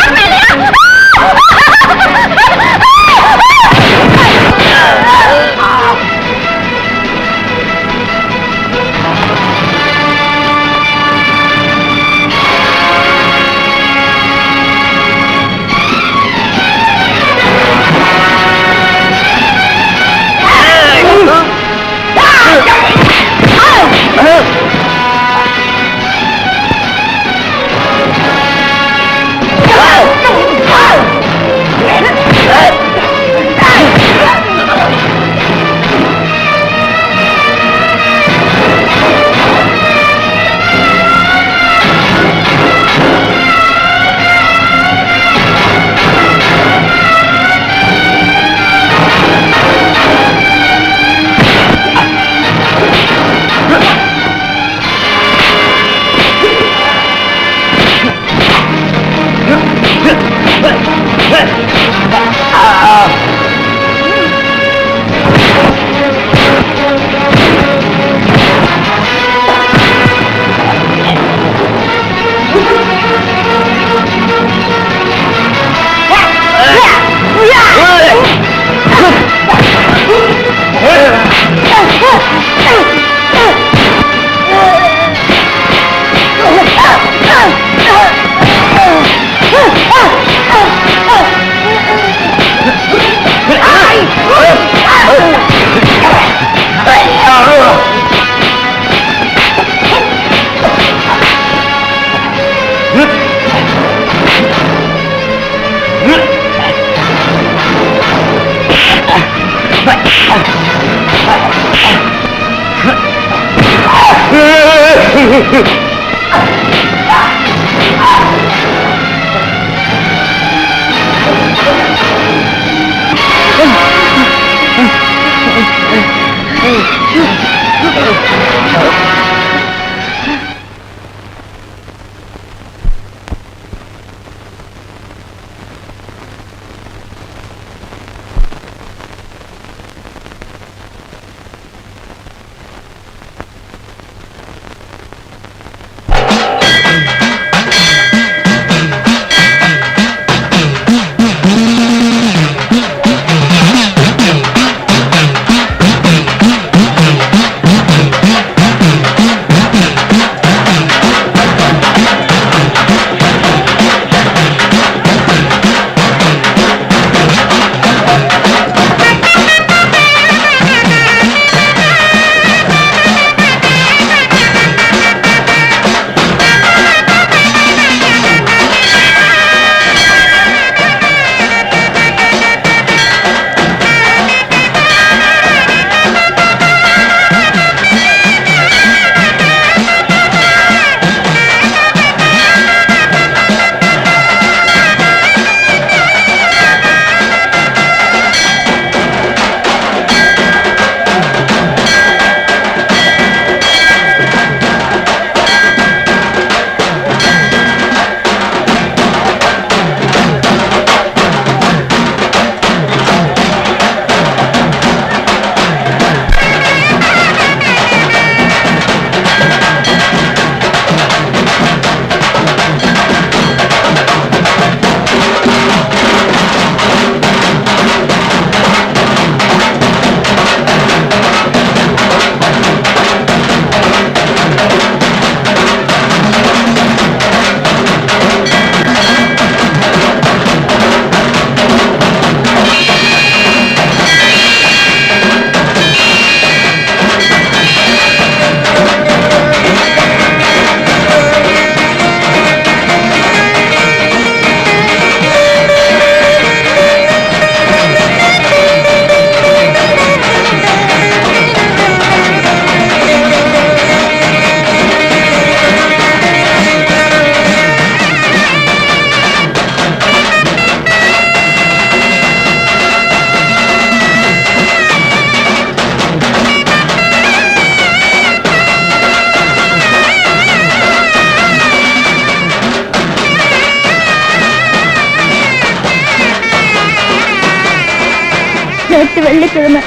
நேற்று வெள்ளிக்கிழமை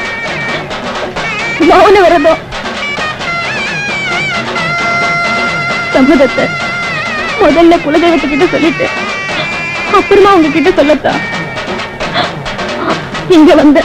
மௌன விரதம் சம்மதத்தை முதல்ல குலதெய்வத்துக்கிட்ட சொல்லிட்டு அப்புறமா உங்ககிட்ட சொல்லத்தான் இங்க வந்த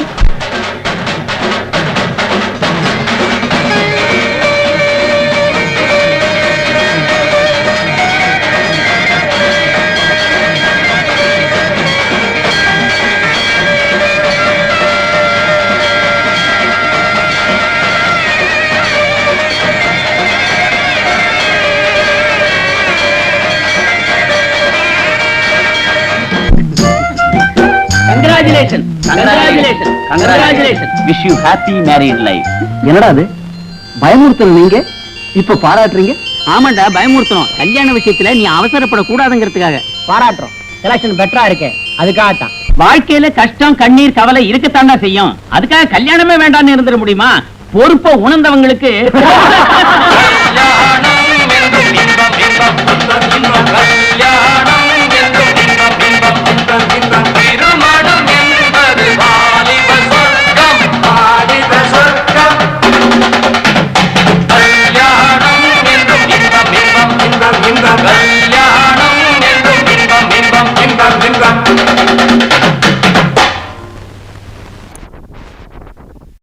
Congratulations. Congratulations. Congratulations. Wish you happy married life. என்னடா அது பயமுறுத்தல் நீங்க இப்ப பாராட்டுறீங்க? ஆமாண்டா பயமுறுத்தணும். கல்யாண விஷயத்துல நீ அவசரப்படக்கூடாதுங்கிறதுக்காக பாராட்டுறோம். செலக்ஷன் பெட்டரா இருக்கு, அதுக்காகத்தான். வாழ்க்கையில கஷ்டம் கண்ணீர் கவலை இருக்கத்தாண்டா செய்யும். அதுக்காக கல்யாணமே வேண்டாம்னு இருந்துட முடியுமா? பொறுப்பை உணர்ந்தவங்களுக்கு